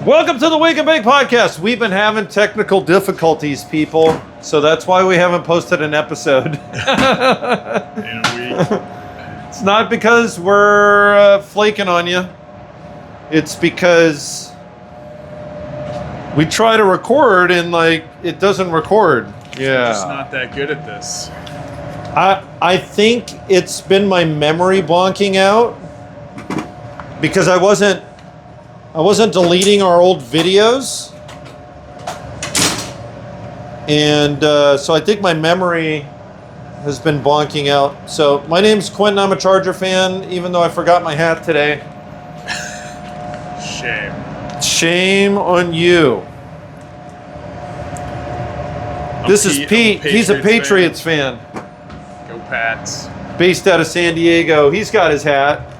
Welcome to the Wake and Bake Podcast. We've been having technical difficulties, people, so that's why we haven't posted an episode. In a week. It's not because we're flaking on you. It's because we try to record and, it doesn't record. Yeah. I'm just not that good at this. I think it's been my memory bonking out because I wasn't deleting our old videos, and so I think my memory has been bonking out. So my name's Quentin. I'm a Charger fan, even though I forgot my hat today. Shame on you. This is Pete. He's a Patriots fan. Go Pats. Based out of San Diego. He's got his hat.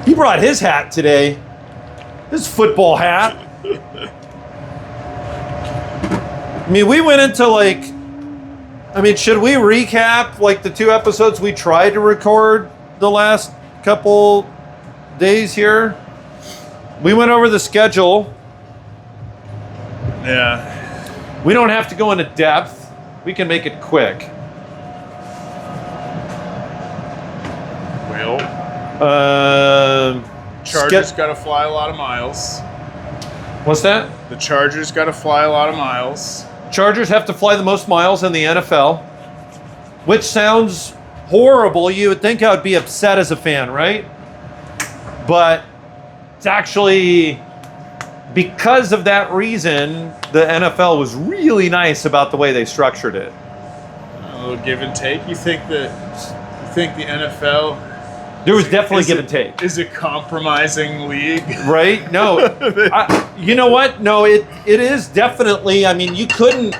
He brought his hat today. His football hat. I mean, we went into should we recap the two episodes we tried to record the last couple days here? We went over the schedule. Yeah. We don't have to go into depth. We can make it quick. Well. Chargers got to fly a lot of miles. What's that? The Chargers got to fly a lot of miles. Chargers have to fly the most miles in the NFL, which sounds horrible. You would think I would be upset as a fan, right? But it's actually because of that reason, the NFL was really nice about the way they structured it. A little give and take. You think the NFL... There was definitely give and take. Is a compromising league? Right? No. You know what? No, it is definitely. I mean, you couldn't,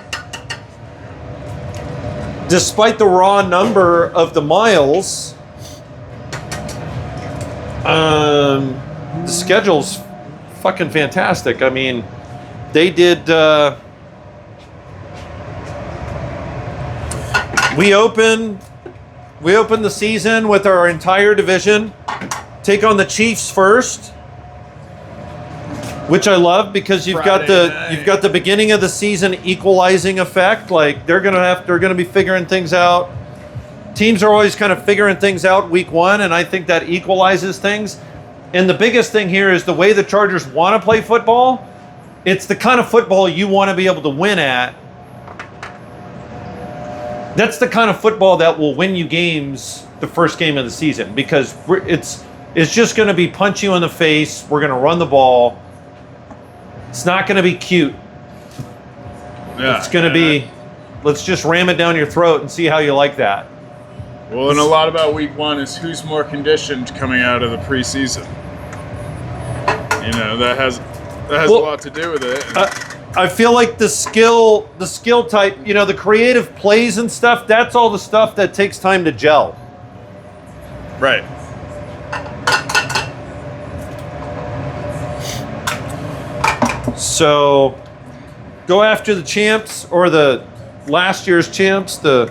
despite the raw number of the miles, the schedule's fucking fantastic. I mean, they did, we opened the season with our entire division. Take on the Chiefs first, which I love because you've got the beginning of the season equalizing effect. They're gonna be figuring things out. Teams are always kind of figuring things out week one, and I think that equalizes things. And the biggest thing here is the way the Chargers want to play football. It's the kind of football you want to be able to win at. That's the kind of football that will win you games the first game of the season because it's just going to be punch you in the face. We're going to run the ball. It's not going to be cute. Yeah, it's going to be, let's just ram it down your throat and see how you like that. Well, and a lot about week one is who's more conditioned coming out of the preseason. That has a lot to do with it. I feel like the skill type, the creative plays and stuff, that's all the stuff that takes time to gel. Right. So go after the champs or the last year's champs, the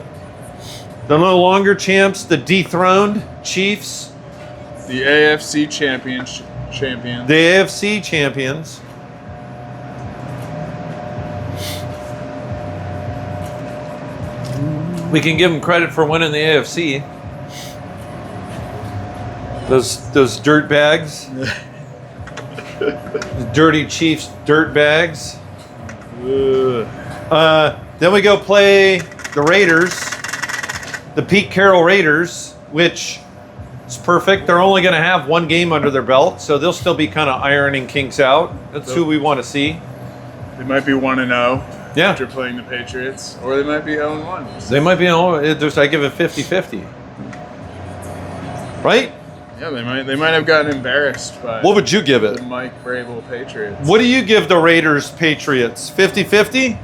no longer champs, the dethroned Chiefs. The AFC champions. The AFC champions. We can give them credit for winning the AFC. Those dirt bags. The dirty Chiefs dirt bags. Then we go play the Raiders, the Pete Carroll Raiders, which is perfect. They're only going to have one game under their belt, so they'll still be kind of ironing kinks out. That's who we want to see. They might be 1-0. Yeah. After playing the Patriots, or they might be 0-1. They might be I give it 50-50. Right? Yeah, they might have gotten embarrassed by What would you give the it? Mike Vrabel Patriots. What do you give the Raiders Patriots? 50-50?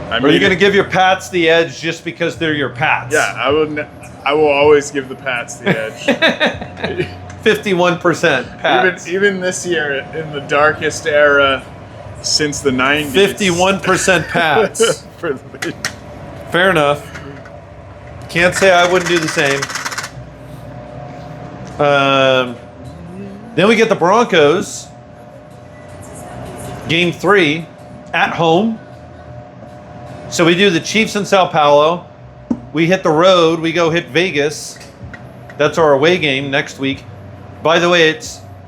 Or are you going to give your Pats the edge just because they're your Pats? Yeah, I will always give the Pats the edge. 51% Pats. Even this year, in the darkest era since the 90s. 51% Pats. Fair enough. Can't say I wouldn't do the same. Then we get the Broncos, game 3, at home. So we do the Chiefs in Sao Paulo. We hit the road. We go hit Vegas. That's our away game next week. By the way,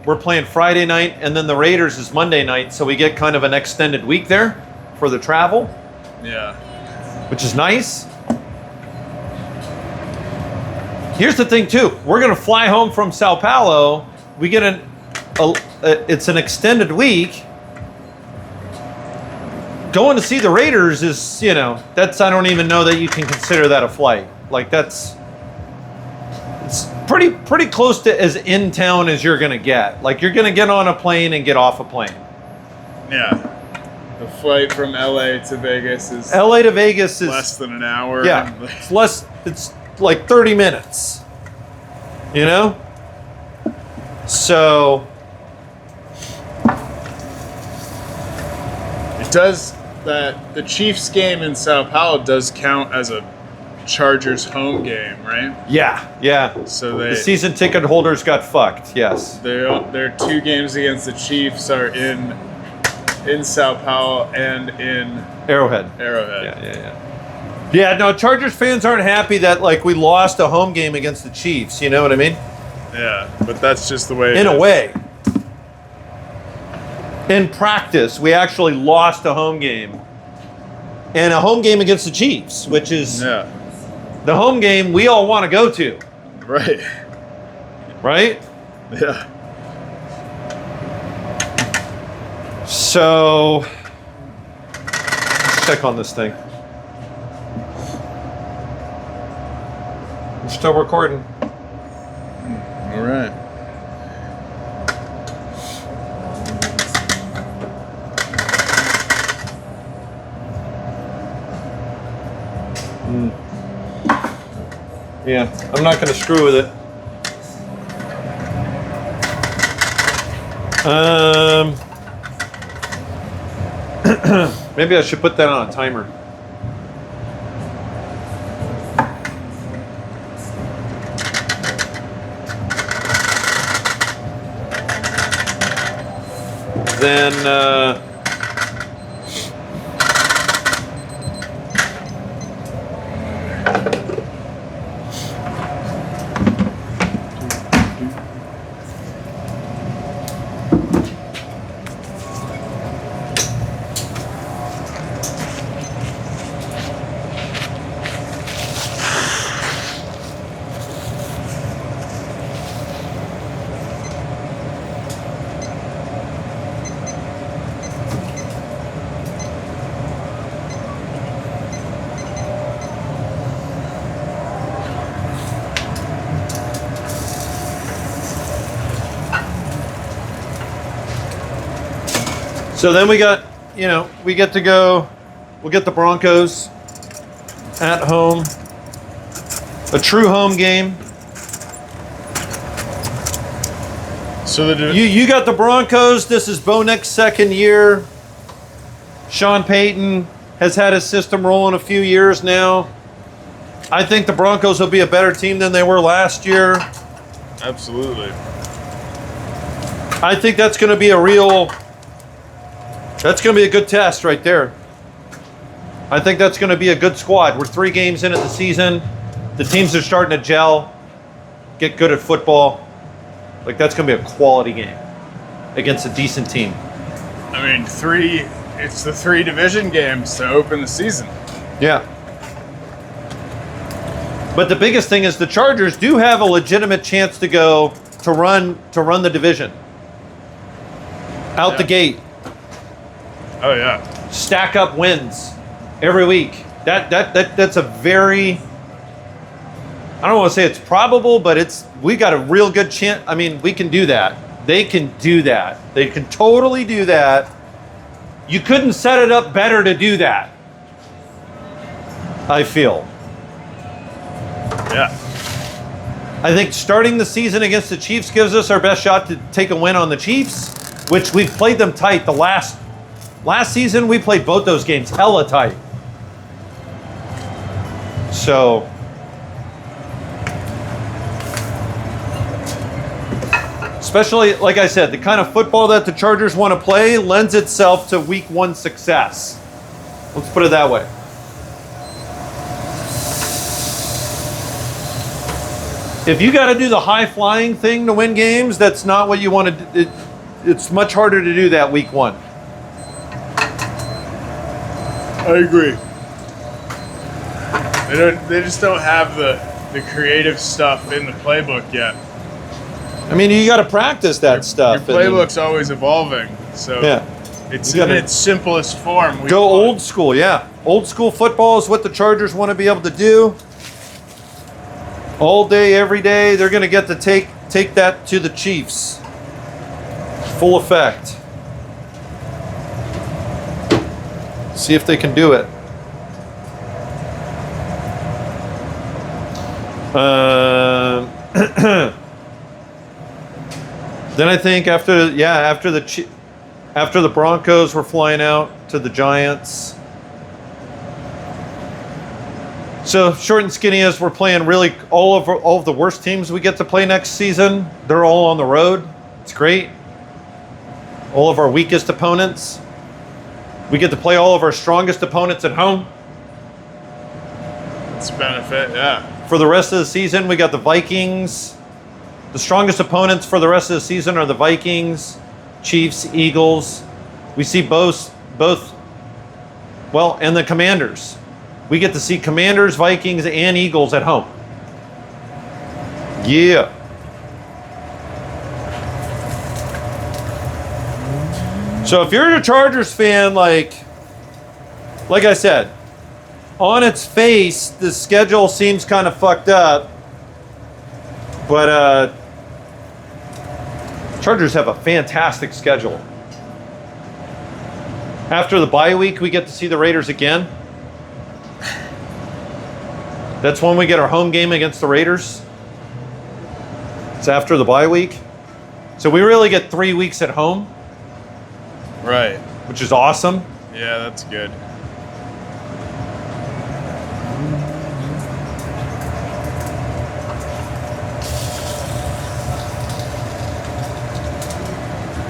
we're playing Friday night, and then the Raiders is Monday night, so we get kind of an extended week there for the travel. Yeah. Which is nice. Here's the thing, too. We're going to fly home from Sao Paulo. We get it's an extended week. Going to see the Raiders is, that's, I don't even know that you can consider that a flight. Like, it's pretty close to as in town as you're going to get. Like, you're going to get on a plane and get off a plane. Yeah. The flight from LA to Vegas is less than an hour. Yeah. It's like 30 minutes. So it does that the Chiefs game in Sao Paulo does count as a Chargers home game, right? Yeah. So the season ticket holders got fucked. Yes. Their 2 games against the Chiefs are in Sao Paulo and in Arrowhead. Yeah. Yeah, no, Chargers fans aren't happy that we lost a home game against the Chiefs, you know what I mean? Yeah, but that's just the way it is. In a way. In practice, we actually lost a home game. And a home game against the Chiefs, which is the home game we all want to go to. Right? Yeah. So, let's check on this thing. We're still recording. All right. Yeah, I'm not going to screw with it. Maybe I should put that on a timer. Then So then we got, we get to go, we'll get the Broncos at home. A true home game. So you got the Broncos. This is Bo Nix's second year. Sean Payton has had his system rolling a few years now. I think the Broncos will be a better team than they were last year. Absolutely. I think that's going to be that's going to be a good test right there. I think that's going to be a good squad. We're 3 games into the season. The teams are starting to gel, get good at football. That's going to be a quality game against a decent team. I mean, it's the 3 division games to open the season. Yeah. But the biggest thing is the Chargers do have a legitimate chance to run the division. Out the gate. Oh yeah. Stack up wins every week. That's a very, I don't want to say it's probable, but we got a real good chance. I mean, we can do that. They can do that. They can totally do that. You couldn't set it up better to do that, I feel. Yeah. I think starting the season against the Chiefs gives us our best shot to take a win on the Chiefs, which we've played them tight. The last season, we played both those games hella tight. So, Especially, like I said, the kind of football that the Chargers want to play lends itself to week 1 success. Let's put it that way. If you got to do the high-flying thing to win games, that's not what you want to do. It's much harder to do that week 1. I agree. They just don't have the creative stuff in the playbook yet. I mean, you got to practice that stuff. Your playbook's always evolving, so yeah. It's in its simplest form. Go old school, yeah. Old school football is what the Chargers want to be able to do. All day, every day, they're going to get to take that to the Chiefs. Full effect. See if they can do it. Then I think after the Broncos, we're flying out to the Giants. So short and skinny as we're playing really all of the worst teams we get to play next season. They're all on the road. It's great. All of our weakest opponents. We get to play all of our strongest opponents at home. It's a benefit, yeah. For the rest of the season, we got the Vikings. The strongest opponents for the rest of the season are the Vikings, Chiefs, Eagles. We see both, and the Commanders. We get to see Commanders, Vikings, and Eagles at home. Yeah. So if you're a Chargers fan, like I said, on its face, the schedule seems kind of fucked up. But Chargers have a fantastic schedule. After the bye week, we get to see the Raiders again. That's when we get our home game against the Raiders. It's after the bye week. So we really get 3 weeks at home. Right. Which is awesome. Yeah, that's good.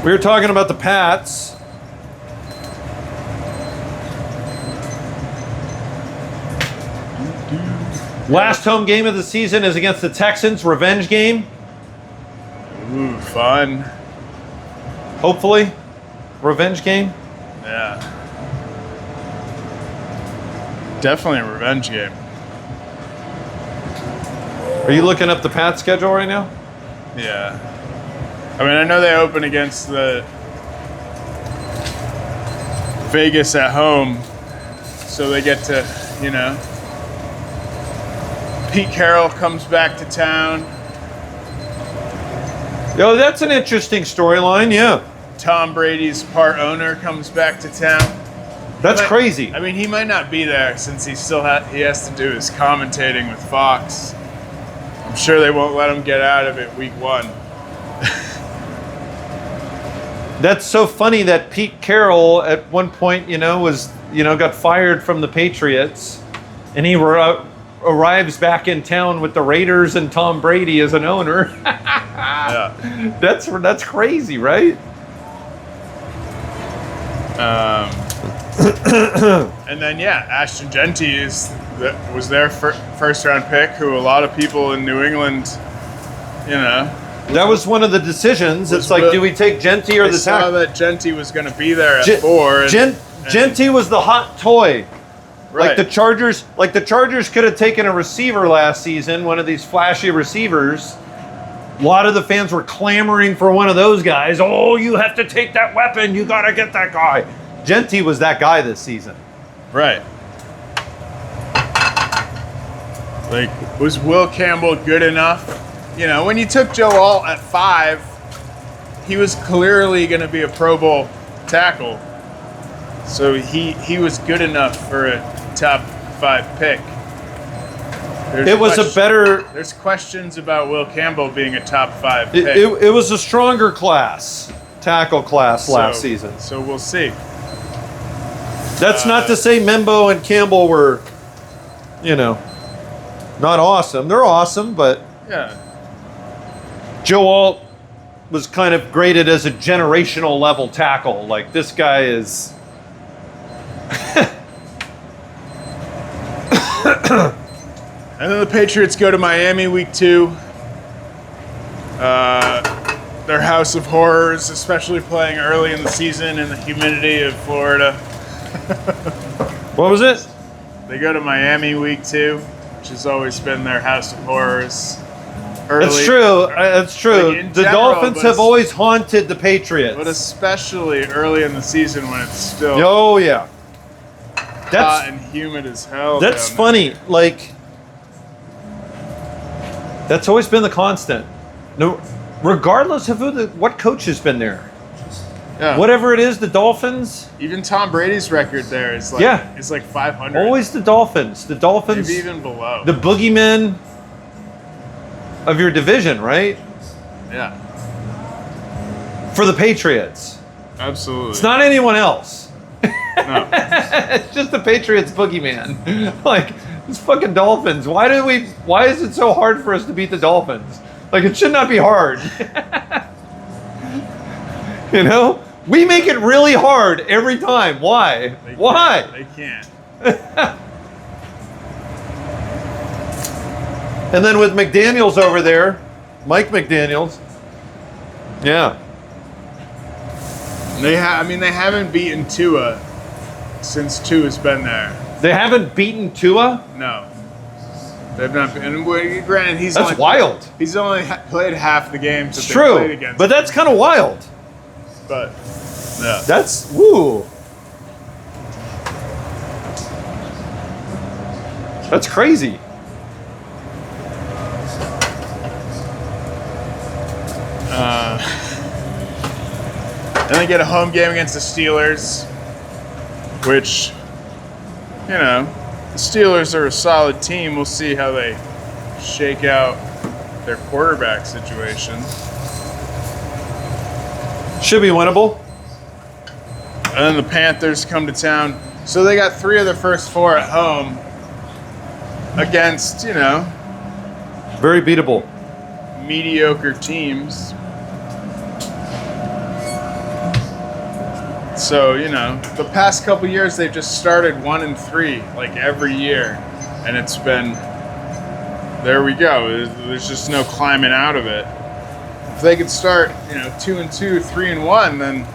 We were talking about the Pats. Last home game of the season is against the Texans. Revenge game. Ooh, fun. Hopefully. Revenge game. Yeah. Definitely a revenge game. Are you looking up the Pats schedule right now? Yeah. I mean, I know they open against the Vegas at home, so they get to, Pete Carroll comes back to town. Yo, that's an interesting storyline, yeah. Tom Brady's part owner comes back to town. That's crazy. I mean, he might not be there since he has to do his commentating with Fox. I'm sure they won't let him get out of it week 1. That's so funny that Pete Carroll at one point, got fired from the Patriots, and he arrives back in town with the Raiders and Tom Brady as an owner. Yeah. That's crazy, right? And then Ashton Genty was their first round pick, who a lot of people in New England, That was one of the decisions. It's like, do we take Genty or the saw that Genty was going to be there at 4. Genty was the hot toy. Right. Like the Chargers could have taken a receiver last season, one of these flashy receivers. A lot of the fans were clamoring for one of those guys. Oh, you have to take that weapon. You got to get that guy. Genty was that guy this season. Right. Like, was Will Campbell good enough? When you took Joe Alt at 5, he was clearly going to be a Pro Bowl tackle. So he was good enough for a top 5 pick. There's questions about Will Campbell being a top 5 pick. It was a stronger tackle class last season. So we'll see. That's not to say Membo and Campbell were, not awesome. They're awesome, but yeah. Joe Alt was kind of graded as a generational level tackle. Like, this guy is... And then the Patriots go to Miami week 2. Their house of horrors, especially playing early in the season in the humidity of Florida. What was it? They go to Miami week 2, which has always been their house of horrors. Early, That's true. That's true. like in The general, Dolphins but have always haunted the Patriots. But especially early in the season when it's still Oh, yeah. hot and humid as hell. That's down funny. Like, that's always been the constant. No, regardless of what coach has been there. there. Yeah. Whatever it is, the Dolphins. Even Tom Brady's record there is like is like 500. Always the Dolphins. The Dolphins. Maybe even below. The boogeymen of your division, right? Yeah. For the Patriots. Absolutely. It's not anyone else. No. It's just the Patriots boogeyman. Like, it's fucking Dolphins. Why is it so hard for us to beat the Dolphins? Like, it should not be hard. You know? We make it really hard every time. Why? Why? They can't. And then with McDaniels over there, Mike McDaniels. Yeah. They haven't beaten Tua since Tua's been there. They haven't beaten Tua? No. They've not been. And granted, That's wild. He's only played half the games that It's they played true. against. But that's kind of wild. But yeah. That's, woo. That's crazy. And they get a home game against the Steelers, which, you know, the Steelers are a solid team. We'll see how they shake out their quarterback situation. Should be winnable. And then the Panthers come to town. So they got 3 of their first 4 at home against, you know, Very beatable. mediocre teams. So, you know, the past couple years they've just started 1-3 like every year, and it's been, there we go. There's just no climbing out of it. If they could start, you know, 2-2, 3-1, then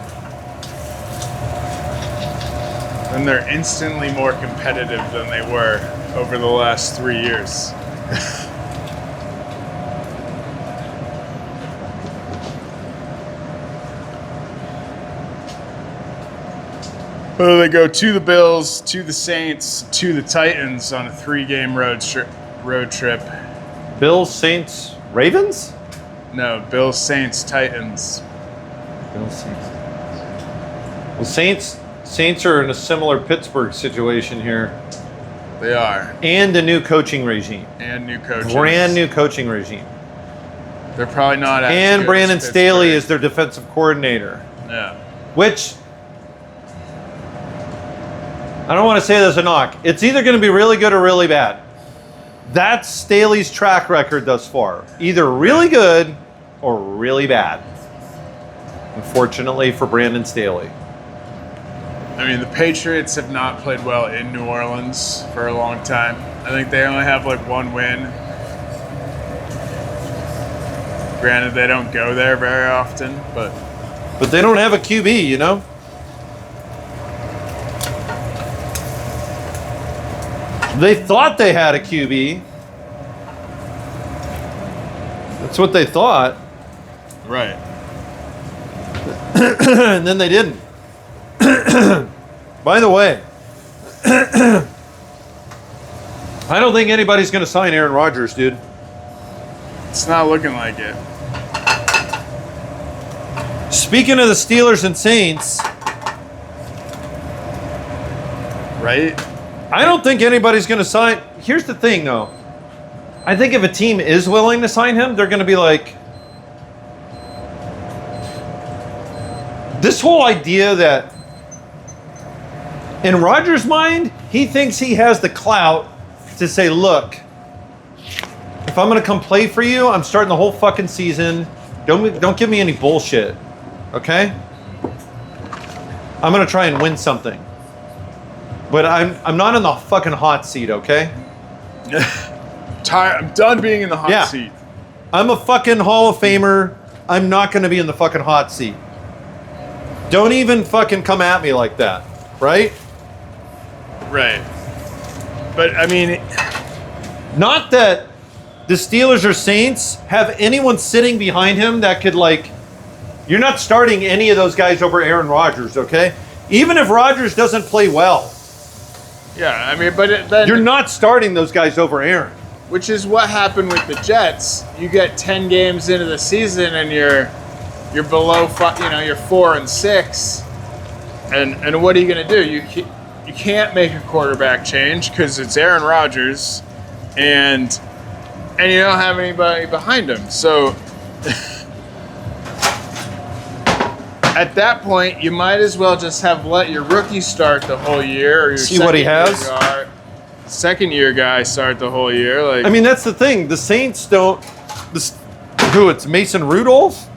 they're instantly more competitive than they were over the last 3 years. Well, they go to the Bills, to the Saints, to the Titans on a 3-game road trip. Bills, Saints, Ravens? No, Bills, Saints, Titans. Bills, Saints. Well, Saints are in a similar Pittsburgh situation here. They are. And a new coaching regime. And new coaches. Brand new coaching regime. They're probably not as And good Brandon as Staley Pittsburgh. is their defensive coordinator. Yeah. Which, I don't want to say there's a knock. It's either going to be really good or really bad. That's Staley's track record thus far. Either really good or really bad. Unfortunately for Brandon Staley. I mean, the Patriots have not played well in New Orleans for a long time. I think they only have like 1 win. Granted, they don't go there very often, but they don't have a QB, you know? They thought they had a QB. That's what they thought. right. And then they didn't. By the way, I don't think anybody's going to sign Aaron Rodgers, dude. It's not looking like it. Speaking of the Steelers and Saints, Right? I don't think anybody's going to sign. Here's the thing, though. I think if a team is willing to sign him, they're going to be like, this whole idea that in Rodgers' mind, he thinks he has the clout to say, look, if I'm going to come play for you, I'm starting the whole fucking season. Don't give me any bullshit, okay? I'm gonna try and win something, but I'm not in the fucking hot seat, okay? I'm done being in the hot seat. I'm a fucking Hall of Famer. I'm not gonna be in the fucking hot seat. Don't even fucking come at me like that, right? Right. But I mean, not that the Steelers or Saints have anyone sitting behind him that could, like, you're not starting any of those guys over Aaron Rodgers, okay? Even if Rodgers doesn't play well. Yeah, I mean, but then you're not starting those guys over Aaron. Which is what happened with the Jets. You get 10 games into the season and you're below, you're 4-6, and what are you gonna do? You can't make a quarterback change because it's Aaron Rodgers, and you don't have anybody behind him. So at that point, you might as well just have let your rookie start the whole year, or your see what he has. Second-year guy start the whole year. Like, I mean, that's the thing. The Saints don't. It's Mason Rudolph.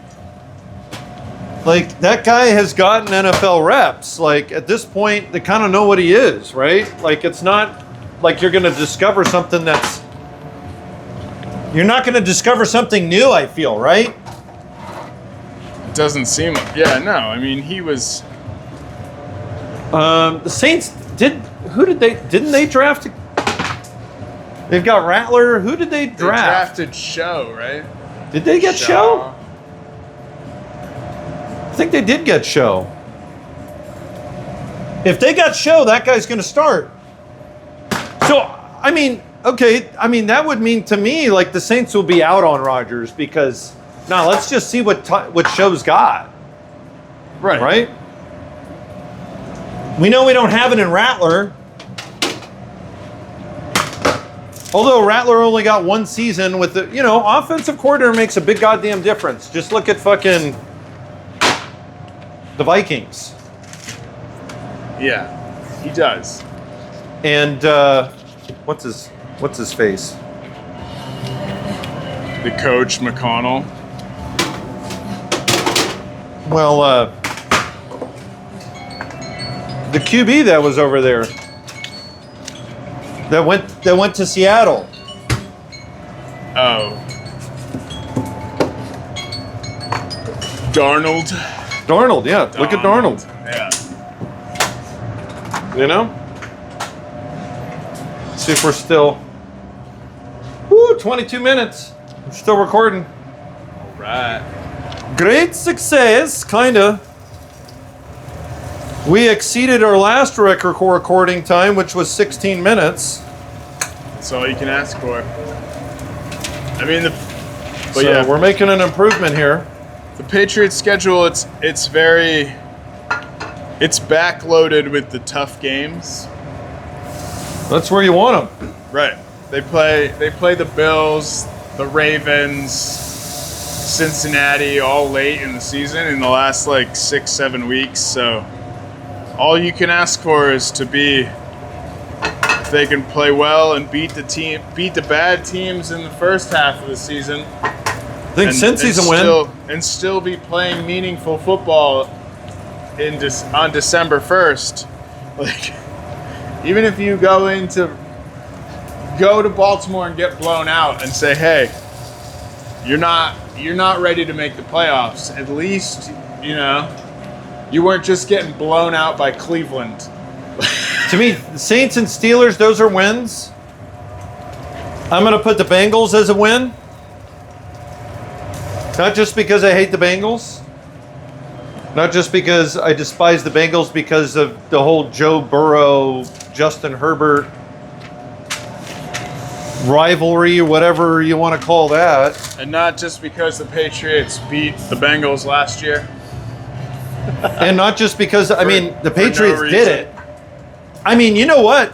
Like, that guy has gotten NFL reps. Like, at this point, they kind of know what he is, right? Like, it's not like you're going to discover something that's. You're not going to discover something new, I feel, right? It doesn't seem. Yeah, no. I mean, he was. The Saints didn't they draft? They've got Rattler. Who did they draft? They drafted Show, right? Did they get Show? I think they did get Show. If they got Show, that guy's going to start. So, I mean, okay. I mean, that would mean to me, like, the Saints will be out on Rodgers because, now let's just see what Show's got. Right. Right? We know we don't have it in Rattler. Although Rattler only got one season with the, offensive coordinator makes a big goddamn difference. Just look at fucking the Vikings. Yeah, he does. And what's his face? The coach McConnell. Well, the QB that was over there. That went to Seattle. Oh. Darnold, yeah. Look at Darnold. Yeah. See if we're still. 22 minutes. We're still recording. All right. Great success, kinda. We exceeded our last record recording time, which was 16 minutes. That's all you can ask for. I mean, we're making an improvement here. The Patriots schedule, it's backloaded with the tough games. That's where you want them. Right. They play the Bills, the Ravens, Cincinnati all late in the season in the last 6-7 weeks. So all you can ask for is to be, if they can play well and beat the bad teams in the first half of the season. I think Cincy's a win. And still be playing meaningful football on December 1st. Even if you go to Baltimore and get blown out and say, hey, you're not ready to make the playoffs. At least, you weren't just getting blown out by Cleveland. To me, the Saints and Steelers, those are wins. I'm going to put the Bengals as a win. Not just because I hate the Bengals. Not just because I despise the Bengals because of the whole Joe Burrow, Justin Herbert rivalry, or whatever you want to call that. And not just because the Patriots beat the Bengals last year. And not just because, the Patriots did it. I mean, you know what?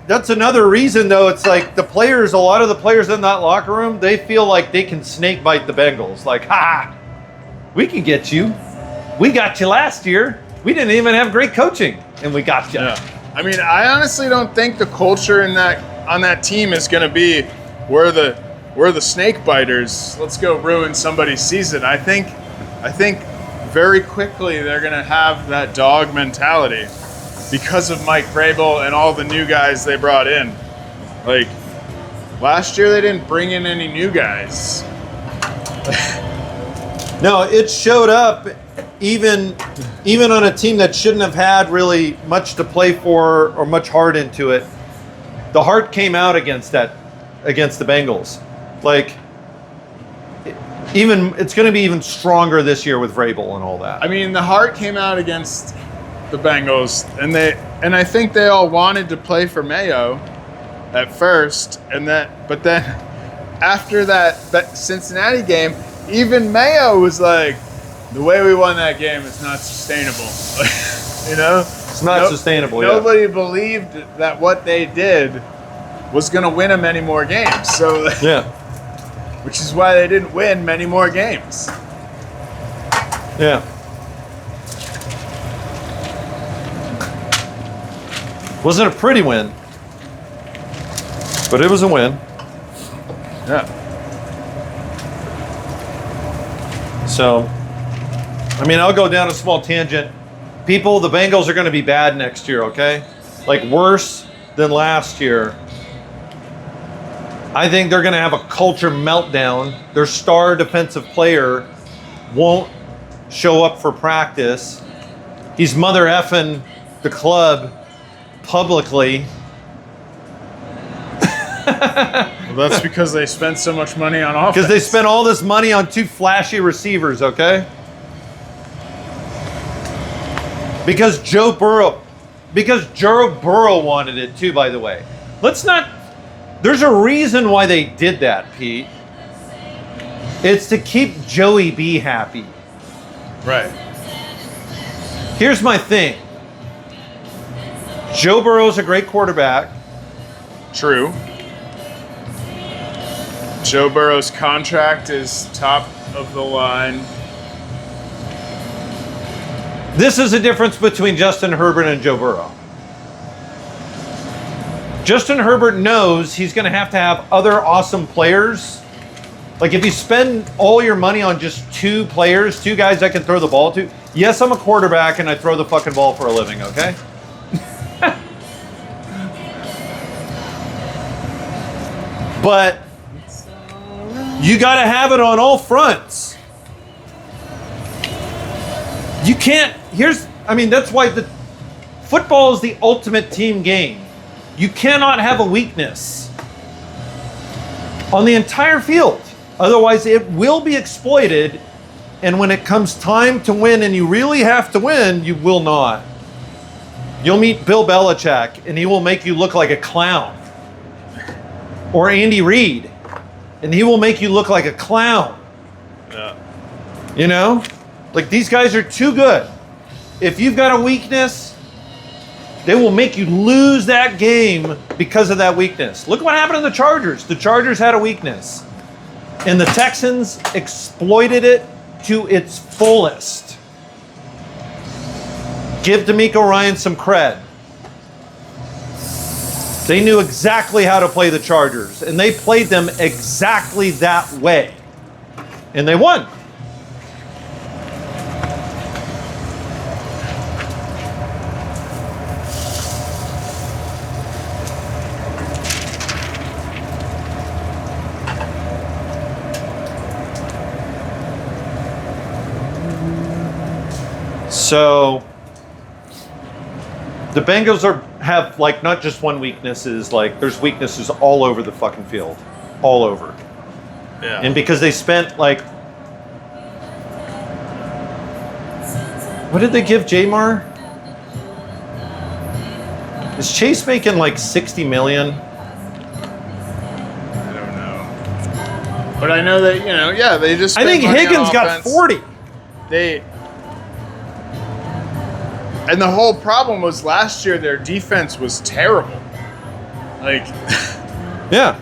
That's another reason, though. It's like a lot of the players in that locker room, they feel like they can snake bite the Bengals. Like, ha, we can get you. We got you last year. We didn't even have great coaching, and we got you. Yeah. I mean, I honestly don't think the culture on that team is going to be we're we're the snake biters. Let's go ruin somebody's season. I think very quickly they're going to have that dog mentality because of Mike Vrabel and all the new guys they brought in. Like, last year they didn't bring in any new guys. No, it showed up even on a team that shouldn't have had really much to play for or much heart into it. The heart came out against the Bengals. Like, it's going to be even stronger this year with Vrabel and all that. I mean, the heart came out against the Bengals, and I think they all wanted to play for Mayo at first, but then after that Cincinnati game, even Mayo was like, the way we won that game is not sustainable. You know? It's not sustainable. Nobody believed that what they did was going to win them any more games. So yeah. Which is why they didn't win many more games. Yeah. Wasn't a pretty win, but it was a win. Yeah. So, I mean, I'll go down a small tangent. People, the Bengals are going to be bad next year, okay? Like, worse than last year. I think they're going to have a culture meltdown. Their star defensive player won't show up for practice. He's mother effing the club publicly. Well, that's because they spent so much money on offense. Because they spent all this money on two flashy receivers, okay? Because Joe Burrow wanted it too, by the way. There's a reason why they did that, Pete. It's to keep Joey B happy. Right. Here's my thing. Joe Burrow's a great quarterback. True. Joe Burrow's contract is top of the line. This is the difference between Justin Herbert and Joe Burrow. Justin Herbert knows he's going to have other awesome players. Like, if you spend all your money on just two guys that can throw the ball to. Yes, I'm a quarterback and I throw the fucking ball for a living, okay? But you got to have it on all fronts. You can't, that's why the football is the ultimate team game. You cannot have a weakness on the entire field. Otherwise, it will be exploited. And when it comes time to win and you really have to win, you will not. You'll meet Bill Belichick and he will make you look like a clown. Or Andy Reid, and he will make you look like a clown. Yeah. You know? Like, these guys are too good. If you've got a weakness, they will make you lose that game because of that weakness. Look what happened to the Chargers. The Chargers had a weakness, and the Texans exploited it to its fullest. Give DeMeco Ryans some cred. They knew exactly how to play the Chargers, and they played them exactly that way. And they won. So the Bengals have like not just one weaknesses, like there's weaknesses all over the fucking field. All over. Yeah. And because they spent like, what did they give Jamar? Is Chase making like $60 million? I don't know. But I know that, they just I think spent money on Higgins got offense. 40. And the whole problem was last year their defense was terrible. Like, Yeah.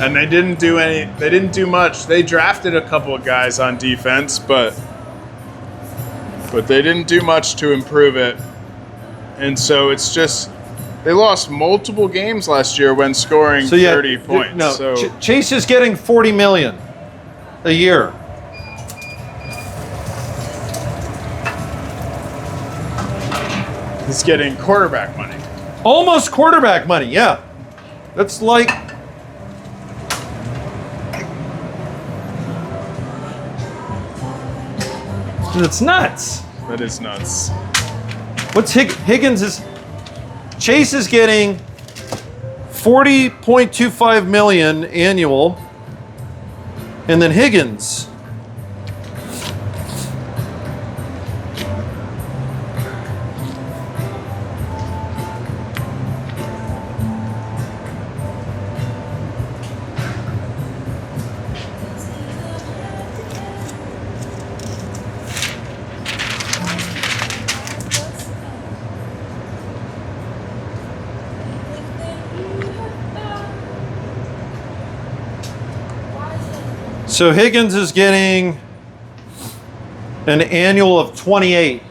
and they didn't do much. They drafted a couple of guys on defense, but they didn't do much to improve it. And so it's just They lost multiple games last year when scoring 30 points. No, so Chase is getting $40 million a year. he's getting quarterback money. Almost quarterback money, yeah. That's like... It's nuts. That is nuts. What's Higgins is... Chase is getting $40.25 million annual, and then Higgins... So Higgins is getting an annual of 28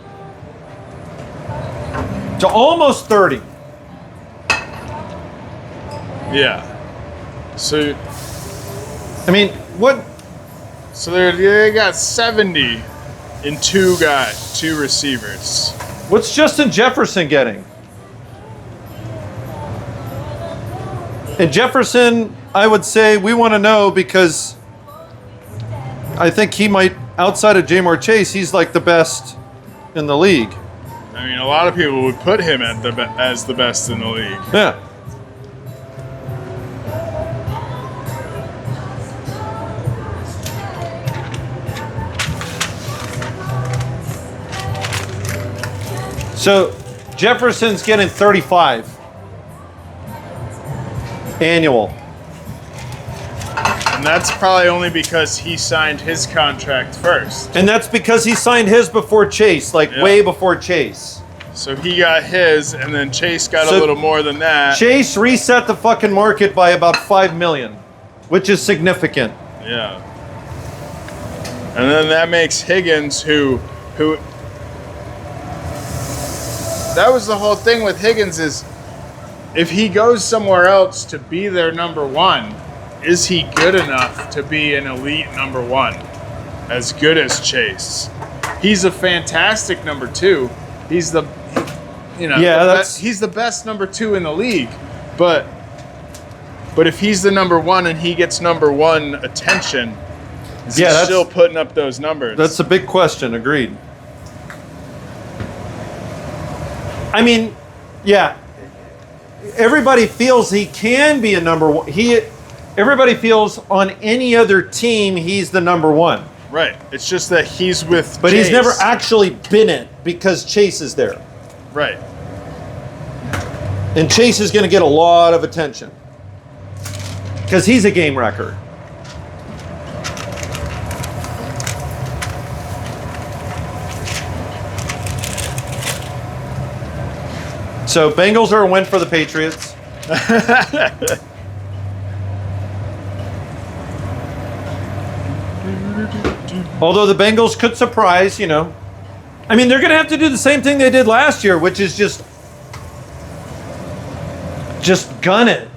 to almost 30. Yeah. So I mean, what? So they got 70 in two receivers. What's Justin Jefferson getting? And Jefferson, I would say we want to know because I think he might, outside of Jamar Chase, he's like the best in the league. I mean, a lot of people would put him at as the best in the league. Yeah. So Jefferson's getting 35 annual. And that's probably only because he signed his contract first. And that's because he signed his before Chase, like way before Chase. So he got his, and then Chase got a little more than that. Chase reset the fucking market by about $5 million, which is significant. Yeah. And then that makes Higgins, who that was the whole thing with Higgins is if he goes somewhere else to be their number one, is he good enough to be an elite number one? As good as Chase. He's a fantastic number two. He's the, he's the best number two in the league. But if he's the number one and he gets number one attention, is he still putting up those numbers? That's a big question. Agreed. I mean, yeah. Everybody feels he can be a number one. Everybody feels on any other team he's the number one. Right. It's just that he's with But Chase. he's never actually been it because Chase is there. Right. And Chase is going to get a lot of attention because he's a game wrecker. So Bengals are a win for the Patriots. Although the Bengals could surprise, I mean, they're going to have to do the same thing they did last year, which is just gun it.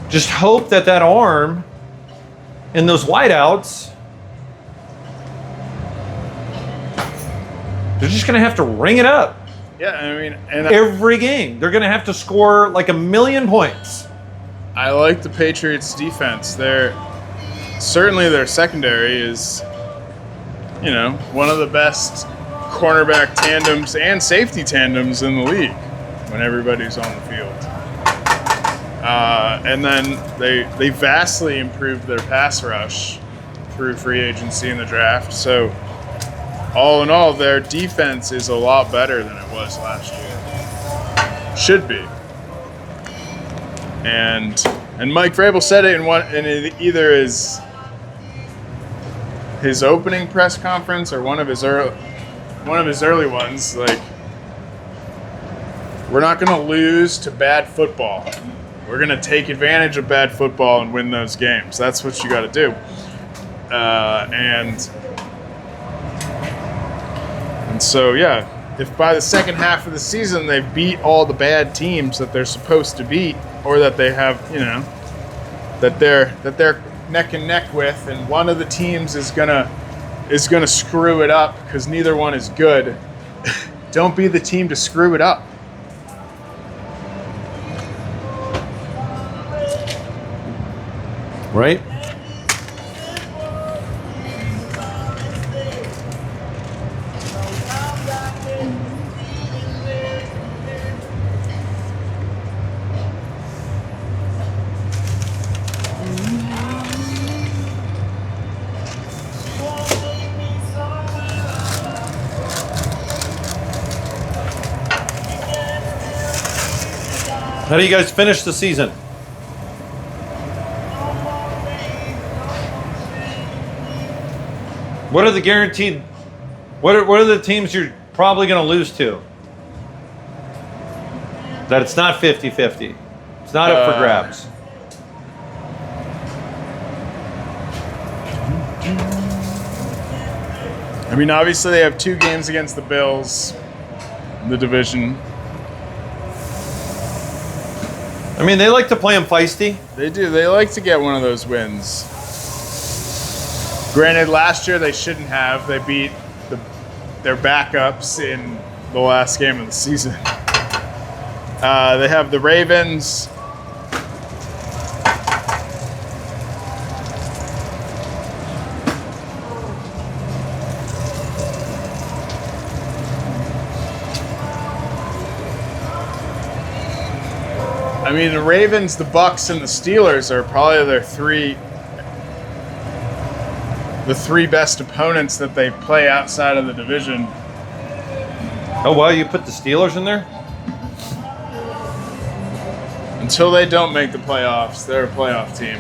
Just hope that arm and those wideouts, they're just going to have to ring it up. Yeah, I mean, every game. They're going to have to score like 1 million points. I like the Patriots defense. Certainly their secondary is, one of the best cornerback tandems and safety tandems in the league when everybody's on the field. And then they vastly improved their pass rush through free agency in the draft. So all in all, their defense is a lot better than it was last year. Should be. And Mike Vrabel said it in either his opening press conference or one of his early ones. Like, we're not going to lose to bad football. We're going to take advantage of bad football and win those games. That's what you got to do. And so, yeah, if by the second half of the season they beat all the bad teams that they're supposed to beat, or that they have, that they're neck and neck with, and one of the teams is gonna screw it up because neither one is good, don't be the team to screw it up. Right? How do you guys finish the season? What are the guaranteed? What are the teams you're probably going to lose to? That it's not 50-50. It's not up for grabs. I mean, obviously they have 2 games against the Bills in the division. I mean, they like to play them feisty. They do. They like to get one of those wins. Granted, last year they shouldn't have. They beat their backups in the last game of the season. They have the Ravens. I mean, the Ravens, the Bucks, and the Steelers are probably the three best opponents that they play outside of the division. Oh, wow, you put the Steelers in there? Until they don't make the playoffs, they're a playoff team.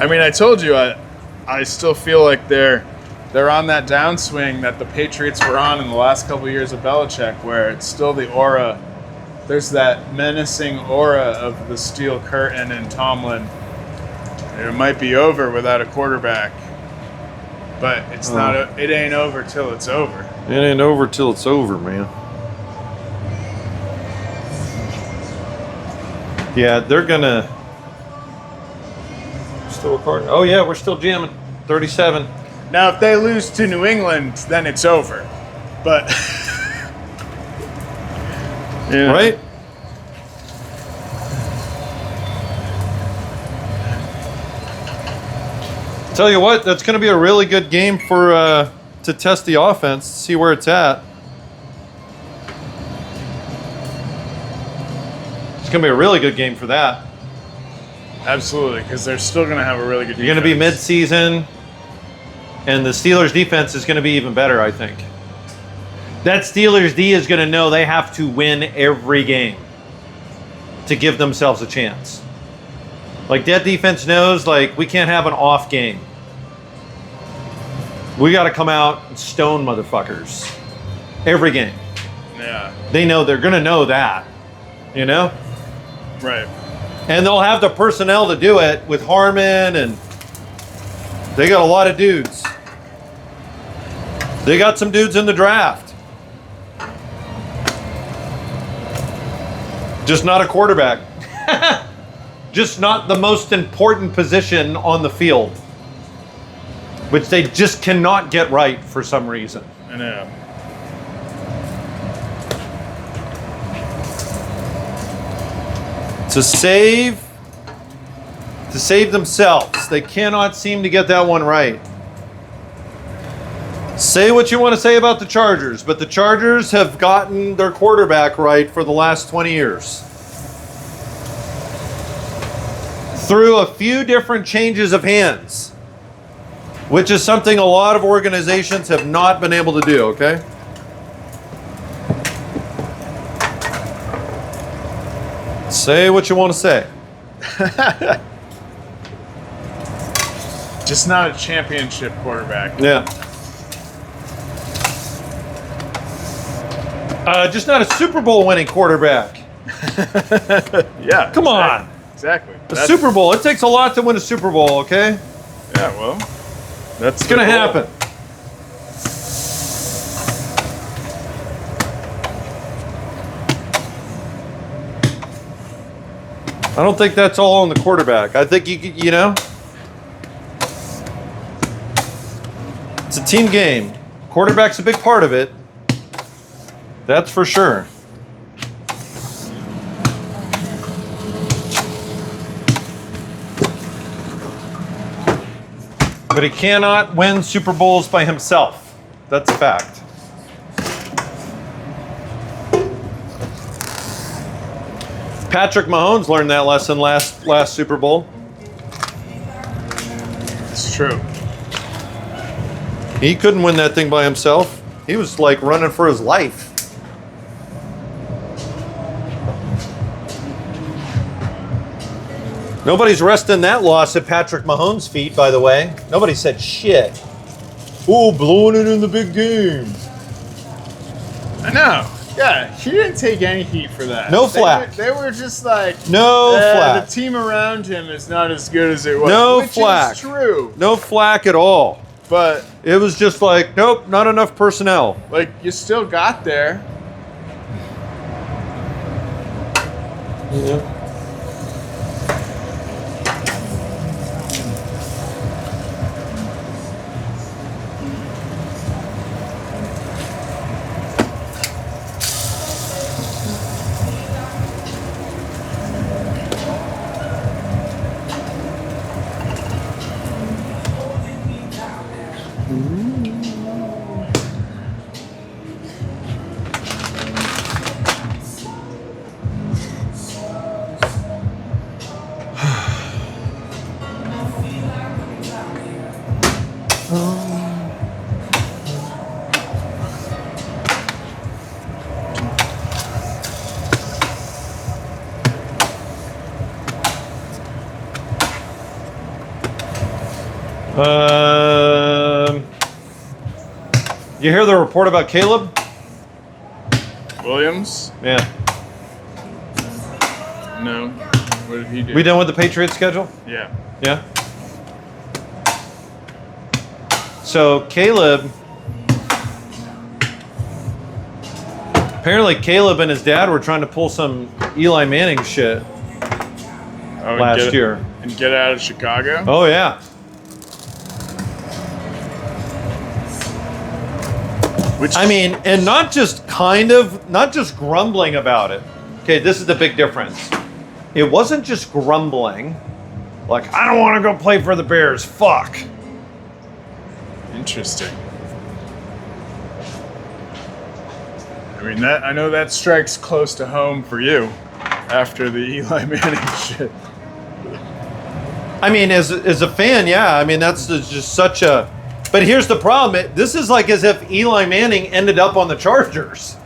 I mean, I told you, I still feel like they're on that downswing that the Patriots were on in the last couple of years of Belichick, where it's still the aura. There's that menacing aura of the steel curtain and Tomlin. It might be over without a quarterback, but it's not. It ain't over till it's over. It ain't over till it's over, man. Yeah, they're gonna still recording. Oh yeah, we're still jamming. 37. Now, if they lose to New England, then it's over. But yeah. Right? Tell you what, that's going to be a really good game for to test the offense, see where it's at. It's going to be a really good game for that. Absolutely, because they're still going to have a really good defense. You're going to be mid-season, and the Steelers' defense is going to be even better, I think. That Steelers' D is going to know they have to win every game to give themselves a chance. Like, that defense knows, like, we can't have an off game. We got to come out and stone motherfuckers every game. Yeah. They know they're going to know that, you know? Right. And they'll have the personnel to do it with Harmon, and they got a lot of dudes. They got some dudes in the draft. Just not a quarterback. Just not the most important position on the field, which they just cannot get right for some reason. I know. To save themselves, they cannot seem to get that one right. Say what you want to say about the Chargers, but the Chargers have gotten their quarterback right for the last 20 years. Through a few different changes of hands, which is something a lot of organizations have not been able to do, okay? Say what you want to say. Just not a championship quarterback. Yeah. Just not a Super Bowl winning quarterback. Yeah. Come on. Exactly. A Super Bowl. It takes a lot to win a Super Bowl, okay? Yeah, well. That's It's going to happen. I don't think that's all on the quarterback. I think you know, it's a team game. Quarterback's a big part of it. That's for sure. But he cannot win Super Bowls by himself. That's a fact. Patrick Mahomes learned that lesson last Super Bowl. It's true. He couldn't win that thing by himself. He was like running for his life. Nobody's resting that loss at Patrick Mahomes' feet, by the way. Nobody said shit. Ooh, blowing it in the big game. I know. Yeah, he didn't take any heat for that. No flack. They were just like, No flack. The team around him is not as good as it was. No which flack. Is true. No flack at all. But it was just like, nope, not enough personnel. Like, you still got there. Yeah. You hear the report about Caleb Williams? Yeah. No. What did he do? We done with the Patriots schedule? Yeah. Yeah. So Caleb, apparently Caleb and his dad were trying to pull some Eli Manning shit last year. And get out of Chicago? Oh yeah. And not just grumbling about it. Okay, this is the big difference. It wasn't just grumbling, like, I don't want to go play for the Bears, fuck. Interesting. I know that strikes close to home for you after the Eli Manning shit. As a fan, yeah. That's just such a... But here's the problem. This is like as if Eli Manning ended up on the Chargers.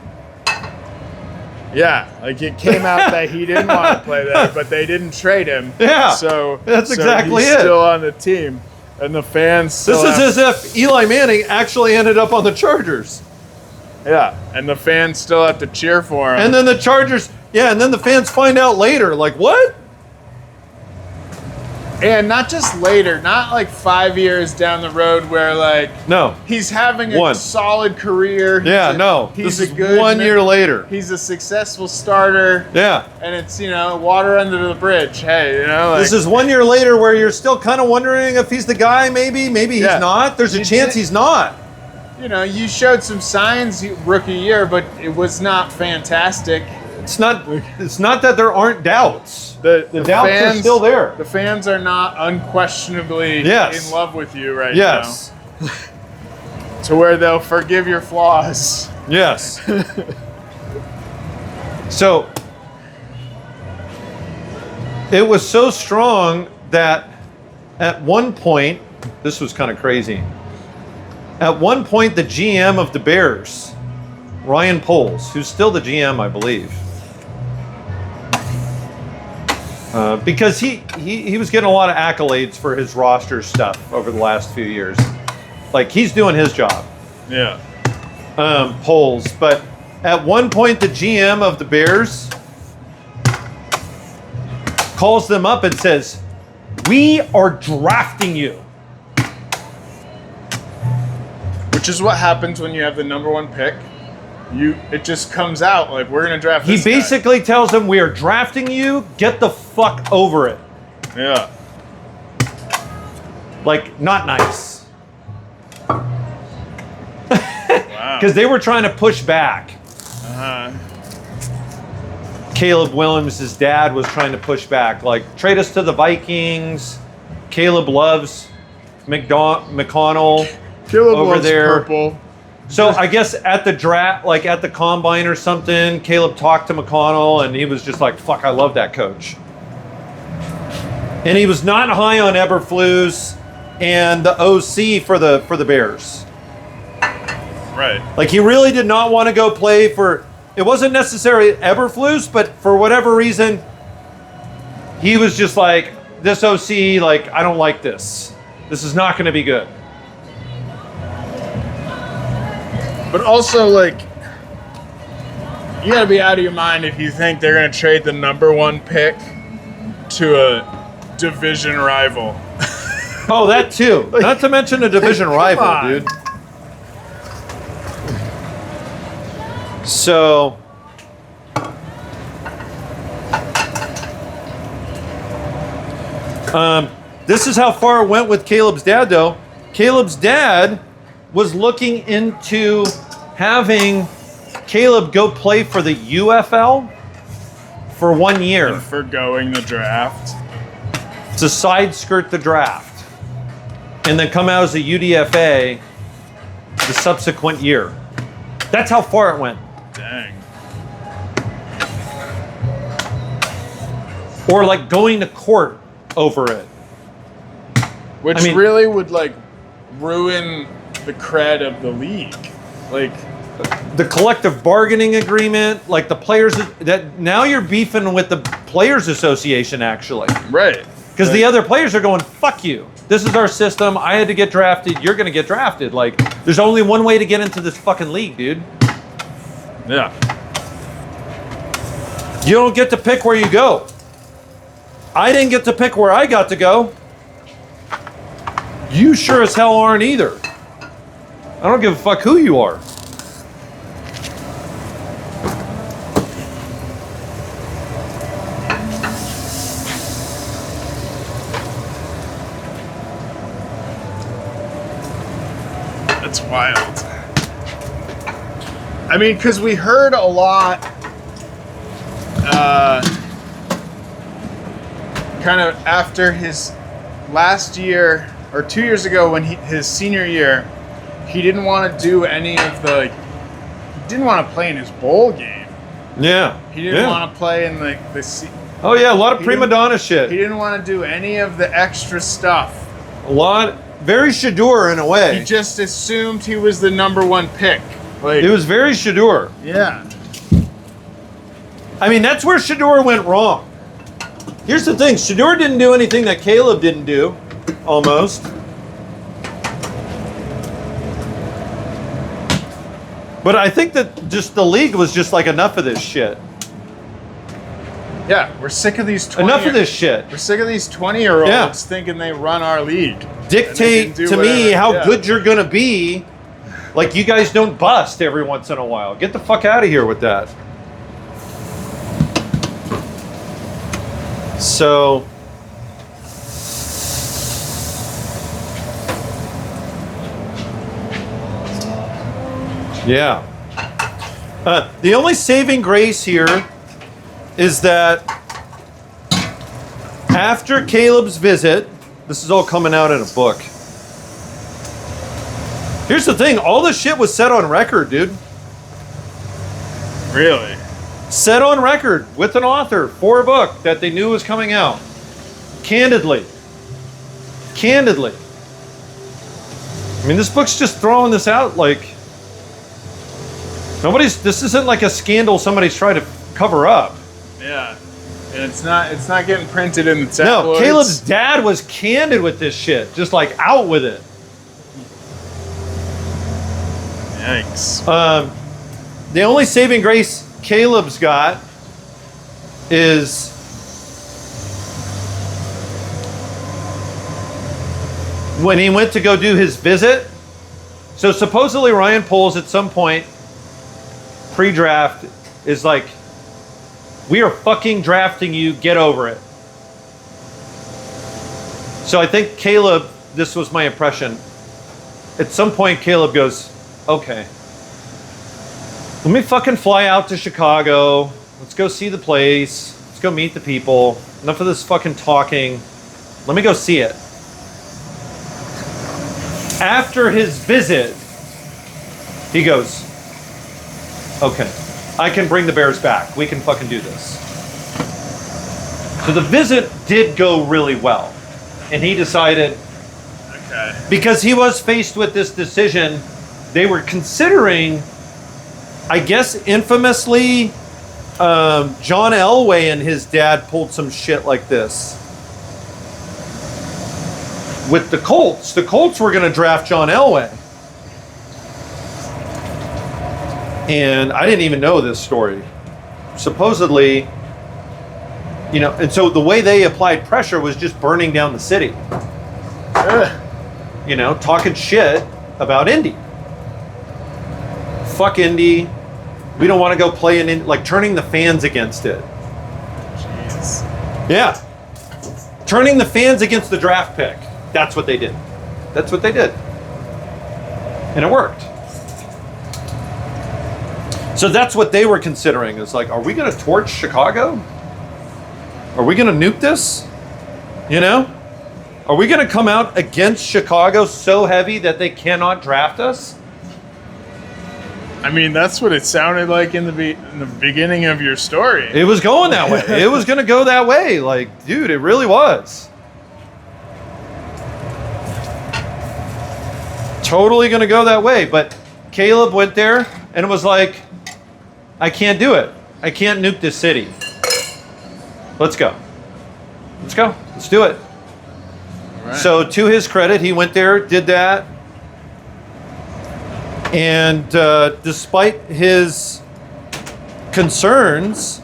Yeah, like it came out that he didn't want to play there, but they didn't trade him. Yeah, so that's exactly he's it. Still on the team, and the fans. This is as if Eli Manning actually ended up on the Chargers. Yeah, and the fans still have to cheer for him. And then the Chargers, and then the fans find out later, like, what? And not just later, not like 5 years down the road where no, he's having a solid career. This is 1 year later. He's a successful starter. Yeah. And it's, water under the bridge. Hey, this is 1 year later where you're still kind of wondering if he's the guy, maybe he's not. There's a chance he's not. You showed some signs rookie year, but it was not fantastic. It's not that there aren't doubts. The doubts are still there. The fans are not unquestionably in love with you right now. To where they'll forgive your flaws. Yes. So it was so strong that at one point, this was kind of crazy. At one point, the GM of the Bears, Ryan Poles, who's still the GM, I believe, because he was getting a lot of accolades for his roster stuff over the last few years. Like, he's doing his job. Yeah. Poles. But at one point, the GM of the Bears calls them up and says, "We are drafting you." Which is what happens when you have the number 1 pick. It just comes out like, we're going to draft He this guy. basically tells them, we are drafting you, get the fuck over it. Yeah. Like, not nice. Wow. Because they were trying to push back. Uh-huh. Caleb Williams' dad was trying to push back. Like, trade us to the Vikings. Caleb loves McConnell Caleb over loves there. purple. So I guess at the draft, like at the combine or something, Caleb talked to McConnell and he was just like, fuck, I love that coach. And he was not high on Eberflus and the OC for the Bears. Right. Like, he really did not want to go play for, it wasn't necessarily Eberflus, but for whatever reason, he was just like, this OC, like, I don't like this. This is not going to be good. But also, like, you gotta be out of your mind if you think they're gonna trade the number 1 pick to a division rival. Oh, that too. Not to mention a division rival, on. dude. So, this is how far it went with Caleb's dad, though. Caleb's dad was looking into having Caleb go play for the UFL for 1 year And forgoing the draft. to side skirt the draft and then come out as a UDFA the subsequent year. That's how far it went. Dang. Or like going to court over it. Which I mean- really would, like, ruin the cred of the league. Like, The collective bargaining agreement, like the players, that now you're beefing with the Players Association, actually. right. Because the other players are going, fuck you. This is our system. I had to get drafted. You're going to get drafted. Like, there's only one way to get into this fucking league, dude. Yeah. You don't get to pick where you go. I didn't get to pick where I got to go. You sure as hell aren't either. I don't give a fuck who you are. That's wild. I mean, because we heard a lot, kind of after his last year, or 2 years ago when his senior year, he didn't want to do any of the, he didn't want to play in his bowl game. Yeah. He didn't want to play in the Oh, yeah, a lot of He prima didn't- donna he shit. didn't want to do any of the extra stuff. A lot, very Shador in a way. He just assumed he was the number 1 pick. Like, It was very Shador. yeah. I mean, that's where Shador went wrong. Here's the thing. Shador didn't do anything that Caleb didn't do, almost. But I think that just the league was just like, enough of this shit. Yeah, we're sick of these 20 Enough of this shit. We're sick of these 20-year-olds Yeah. thinking they run our league. Dictate And they to can do me whatever. how Yeah. good you're going to be. Like, you guys don't bust every once in a while. Get the fuck out of here with that. So, yeah. The only saving grace here is that after Caleb's visit, this is all coming out in a book. Here's the thing, all this shit was set on record, dude. Really? Set on record with an author for a book that they knew was coming out. Candidly. Candidly. I mean, this book's just throwing this out like this isn't like a scandal somebody's trying to cover up. Yeah. And it's not getting printed in the tabloids. No, Caleb's dad was candid with this shit, just like out with it. Yikes. The only saving grace Caleb's got is when he went to go do his visit, So supposedly Ryan Poles at some point pre-draft is like, we are fucking drafting you, get over it. So I think Caleb, this was my impression, at some point Caleb goes, okay, let me fucking fly out to Chicago, let's go see the place, let's go meet the people, enough of this fucking talking, let me go see it. After his visit, he goes, okay, I can bring the Bears back. We can fucking do this. So the visit did go really well. And he decided, Okay. because he was faced with this decision, they were considering, I guess infamously, John Elway and his dad pulled some shit like this. With the Colts. The Colts were going to draft John Elway. And I didn't even know this story. Supposedly, you know, and so the way they applied pressure was just burning down the city. You know, talking shit about Indy. Fuck Indy. We don't want to go play in Indy. Like turning the fans against it. Jeez. Yeah. Turning the fans against the draft pick. That's what they did. That's what they did. And it worked. So that's what they were considering. Is like, are we going to torch Chicago? Are we going to nuke this? You know? Are we going to come out against Chicago so heavy that they cannot draft us? I mean, that's what it sounded like in the beginning of your story. It was going that way. It was going to go that way. Like, dude, it really was. Totally going to go that way. But Caleb went there and it was like, I can't do it. I can't nuke this city. Let's go. Let's go. Let's do it. Right. So to his credit, he went there, did that. And despite his concerns,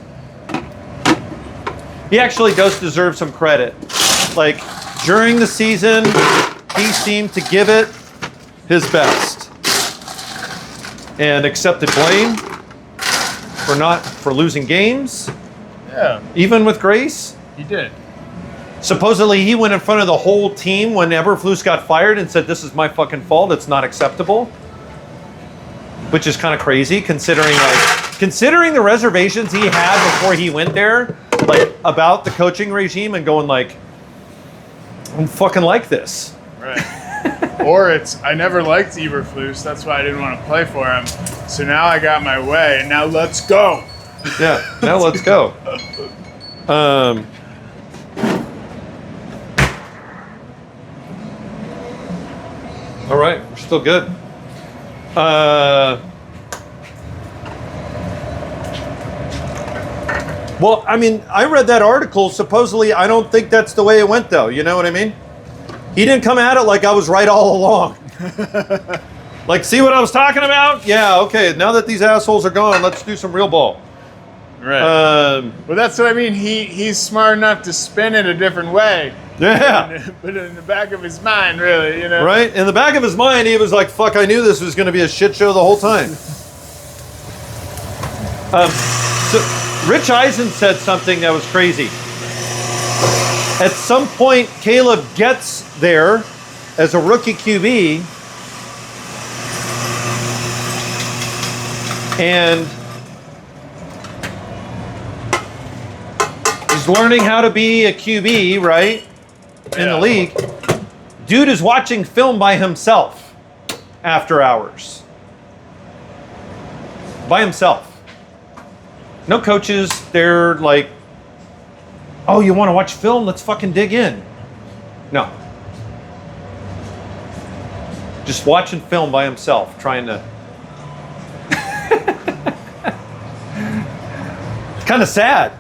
he actually does deserve some credit. Like during the season, he seemed to give it his best and accepted blame for losing games. Yeah, even with grace. he did. Supposedly he went in front of the whole team when Eberflus got fired and said, this is my fucking fault, it's not acceptable. Which is kind of crazy considering the reservations he had before he went there, like about the coaching regime, and going like, I don't fucking like this. Right. Or it's, I never liked Eberflus, that's why I didn't want to play for him. So now I got my way, and now let's go. Yeah, now let's go. All right, we're still good. Well, I mean, I read that article. Supposedly, I don't think that's the way it went, though. You know what I mean? He didn't come at it like I was right all along. Like, see what I was talking about? Yeah, okay. Now that these assholes are gone, let's do some real ball. Right. Well, that's what I mean. He's smart enough to spin it a different way. Yeah. But in the back of his mind, really, you know. Right? In the back of his mind, he was like, fuck, I knew this was going to be a shit show the whole time. So Rich Eisen said something that was crazy. At some point, Caleb gets there as a rookie QB, and he's learning how to be a QB, right? In the league. Dude is watching film by himself after hours. By himself. No coaches. They're like, oh, you want to watch film? Let's fucking dig in. No. Just watching film by himself, trying to. It's kind of sad.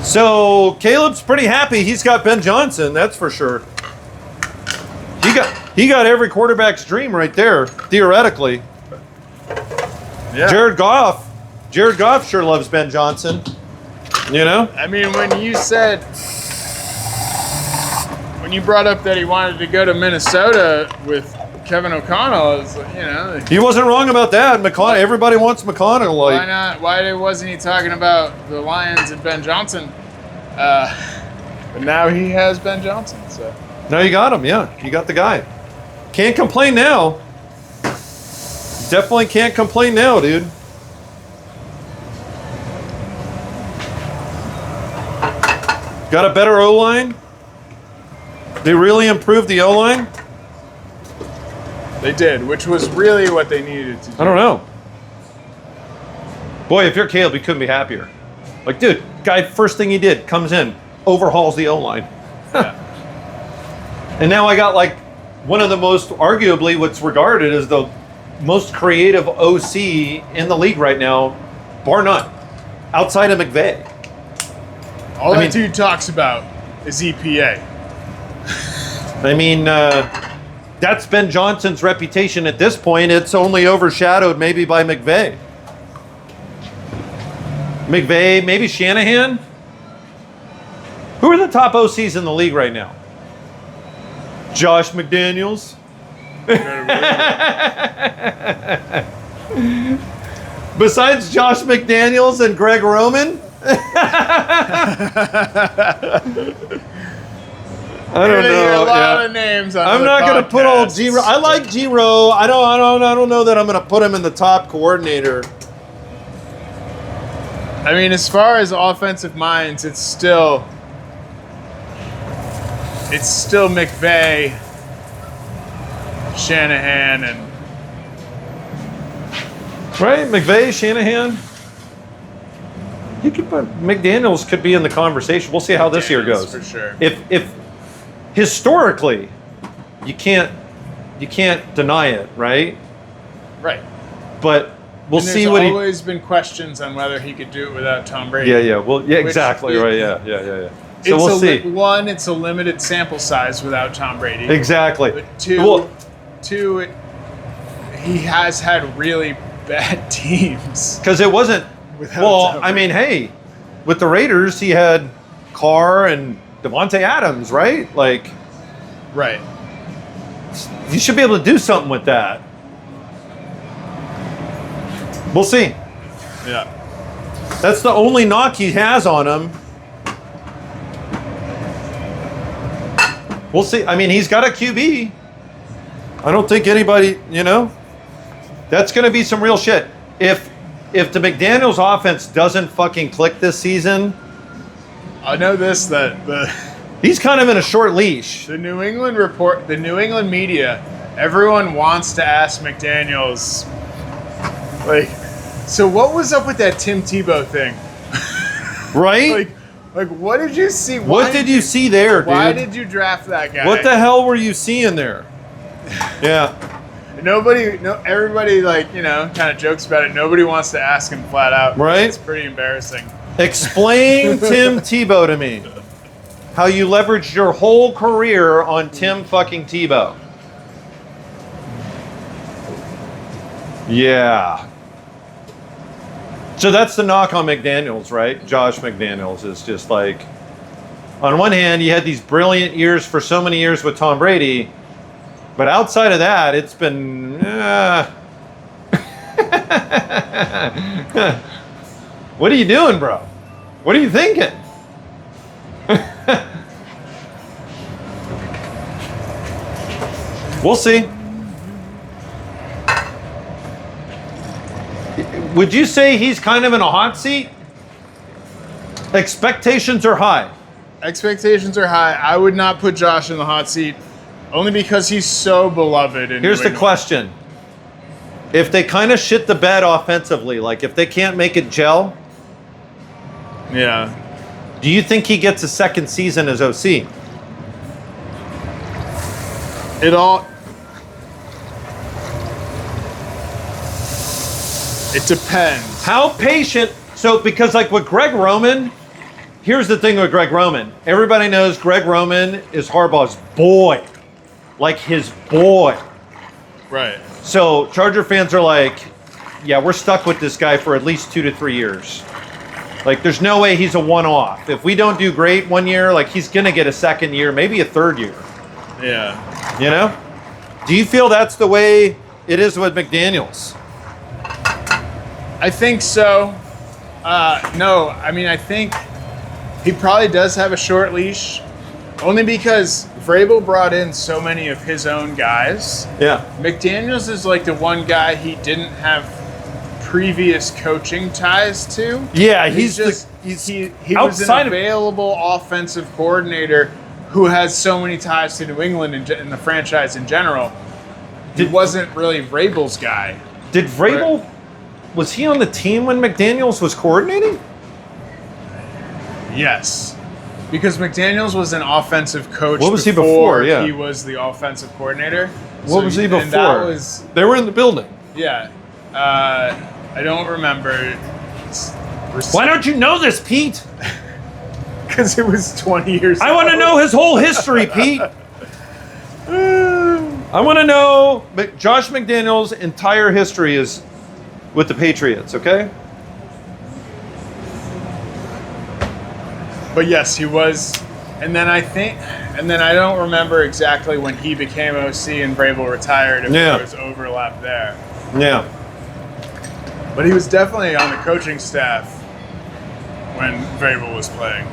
So Caleb's pretty happy he's got Ben Johnson, that's for sure. He got every quarterback's dream right there, theoretically. Yeah. Jared Goff sure loves Ben Johnson. You know? I mean, when you said when you brought up that he wanted to go to Minnesota with Kevin O'Connell, it's like, He wasn't wrong about that. McConnell. Everybody wants McConnell. Why not? Why wasn't he talking about the Lions and Ben Johnson? But now he has Ben Johnson. So now you got him. Yeah, you got the guy. Can't complain now. Definitely can't complain now, dude. Got a better O-line? They really improved the O-line? They did, which was really what they needed to do. I don't know. Boy, if you're Caleb, you couldn't be happier. Like, dude, guy, first thing he did, comes in, overhauls the O-line. Yeah. And now I got like one of the most, arguably what's regarded as the most creative OC in the league right now, bar none, outside of McVay. All that dude talks about is EPA. I mean, that's Ben Johnson's reputation at this point. It's only overshadowed maybe by McVay. McVay, maybe Shanahan. Who are the top OCs in the league right now? Josh McDaniels. Besides Josh McDaniels and Greg Roman? I don't know. A lot of names on I'm not going to put old G-Ro. I like G-Ro. I don't know that I'm going to put him in the top coordinator. I mean, as far as offensive minds, it's still McVay, Shanahan, and right, McVay, Shanahan. You could put McDaniels could be in the conversation. We'll see how this year goes. For sure. If historically, you can't deny it, right? Right. But we'll see what There's always been questions on whether he could do it without Tom Brady. Yeah. Well, yeah, exactly. Right. Yeah. So we'll see. One, it's a limited sample size without Tom Brady. Exactly. But two, he has had really bad teams. Because it wasn't. Well, I mean, hey, with the Raiders, he had Carr and Devontae Adams, right? Like, right. You should be able to do something with that. We'll see. Yeah. That's the only knock he has on him. We'll see. I mean, he's got a QB. I don't think anybody, that's going to be some real shit. If the McDaniels offense doesn't fucking click this season, I know that he's kind of in a short leash. The New England media, everyone wants to ask McDaniels, like, so what was up with that Tim Tebow thing? Right? like what did you see? What did you see there, dude? Why did you draft that guy? What the hell were you seeing there? Yeah. Everybody kind of jokes about it. Nobody wants to ask him flat out. Right? It's pretty embarrassing. Explain Tim Tebow to me. How you leveraged your whole career on Tim fucking Tebow. Yeah. So that's the knock on McDaniels, right? Josh McDaniels is just like, on one hand, you had these brilliant years for so many years with Tom Brady, but outside of that, it's been... What are you doing, bro? What are you thinking? We'll see. Would you say he's kind of in a hot seat? Expectations are high. Expectations are high. I would not put Josh in the hot seat, only because he's so beloved. Here's the question. If they kind of shit the bed offensively, like if they can't make it gel, yeah. Do you think he gets a second season as OC? It depends. How patient? So, because like with Greg Roman, here's the thing with Greg Roman. Everybody knows Greg Roman is Harbaugh's boy. Like his boy. Right. So, Charger fans are like, yeah, we're stuck with this guy for at least 2 to 3 years. Like, there's no way he's a one-off. If we don't do great one year, like, he's going to get a second year, maybe a third year. Yeah. You know? Do you feel that's the way it is with McDaniels? I think so. No, I mean, I think he probably does have a short leash, only because Vrabel brought in so many of his own guys. Yeah. McDaniels is like the one guy he didn't have previous coaching ties to. Yeah, he was an available offensive coordinator who has so many ties to New England and the franchise in general. He wasn't really Vrabel's guy. Did Vrabel, was he on the team when McDaniels was coordinating? Yes. Because McDaniels was an offensive coach. What was he before? Yeah. He was the offensive coordinator. What was he before? And that was, they were in the building. Yeah. I don't remember. Why don't you know this, Pete? Because it was 20 years I want to know his whole history, Pete. I want to know Josh McDaniels' entire history is with the Patriots, okay? But yes, he was. And then I don't remember exactly when he became OC and Vrabel retired, if there was overlap there. Yeah. But he was definitely on the coaching staff when Vrabel was playing.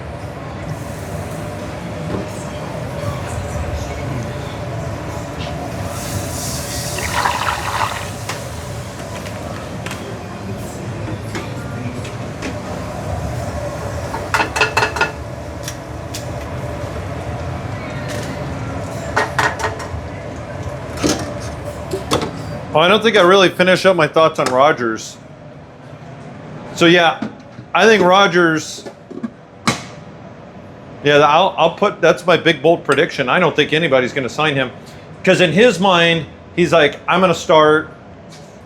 Oh, I don't think I really finished up my thoughts on Rodgers. So yeah, I think Rodgers. Yeah, I'll put that's my big bold prediction. I don't think anybody's going to sign him because in his mind, he's like, I'm going to start.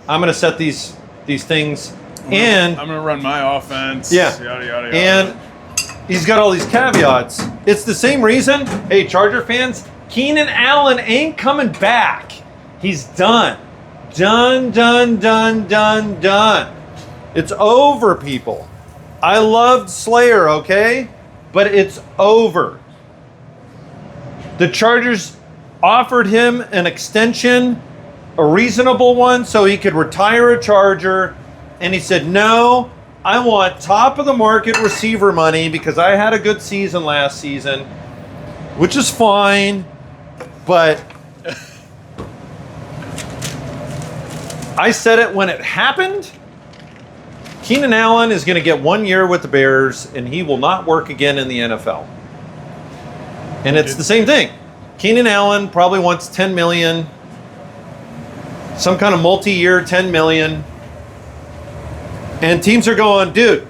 I'm going to set these things, and I'm going to run my offense. Yeah, yada yada yada. And he's got all these caveats. It's the same reason. Hey, Charger fans, Keenan Allen ain't coming back. He's done. Done. It's over, people. I loved Slayer, okay? But it's over. The Chargers offered him an extension, a reasonable one, so he could retire a Charger. And he said, no, I want top of the market receiver money because I had a good season last season, which is fine. But I said it when it happened. Keenan Allen is going to get 1 year with the Bears, and he will not work again in the NFL. And it's the same thing. Keenan Allen probably wants $10 million, some kind of multi-year $10 million. And teams are going, dude,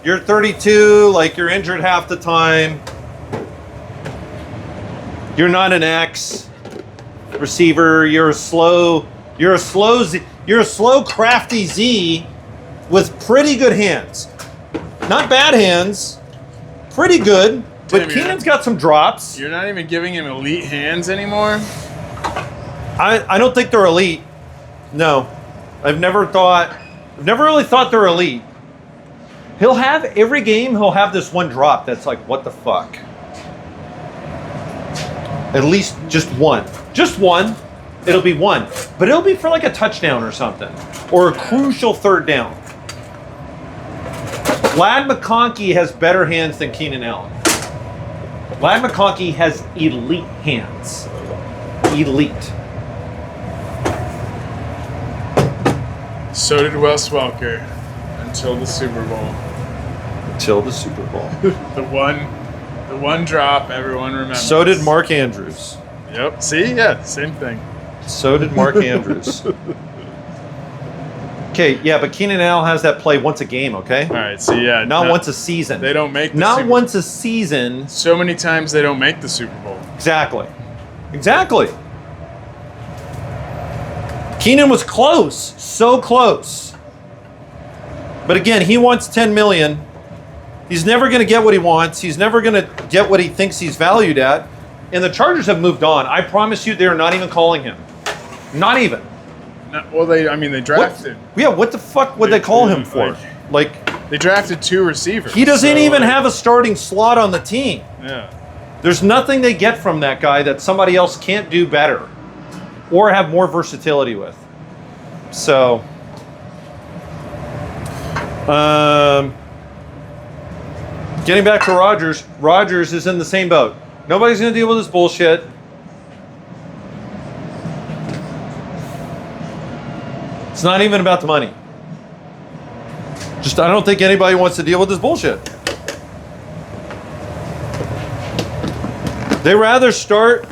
you're 32, like you're injured half the time. You're not an X receiver. You're a slow, crafty Z with pretty good hands. Not bad hands, pretty good, but Keenan's got some drops. You're not even giving him elite hands anymore? I don't think they're elite. No. I've never really thought they're elite. He'll have, every game, he'll have this one drop that's like, what the fuck? At least just one. Just one. It'll be one. But it'll be for like a touchdown or something. Or a crucial third down. Ladd McConkey has better hands than Keenan Allen. Ladd McConkey has elite hands. Elite. So did Wes Welker until the Super Bowl. Until the Super Bowl. The one drop everyone remembers. So did Mark Andrews. Yep. See? Yeah, same thing. So did Mark Andrews. Okay, yeah, but Keenan Allen has that play once a game, okay? All right, so yeah. Not once a season. They don't make the Not Super once a season. So many times they don't make the Super Bowl. Exactly. Keenan was close. So close. But again, he wants $10 million. He's never going to get what he wants. He's never going to get what he thinks he's valued at. And the Chargers have moved on. I promise you, they're not even calling him. Not even. No, well, they drafted. What the fuck would they call him for? Like They drafted 2 receivers. He doesn't even have a starting slot on the team. Yeah. There's nothing they get from that guy that somebody else can't do better or have more versatility with. So, getting back to Rodgers. Rodgers is in the same boat. Nobody's going to deal with this bullshit. It's not even about the money. Just, I don't think anybody wants to deal with this bullshit. They rather start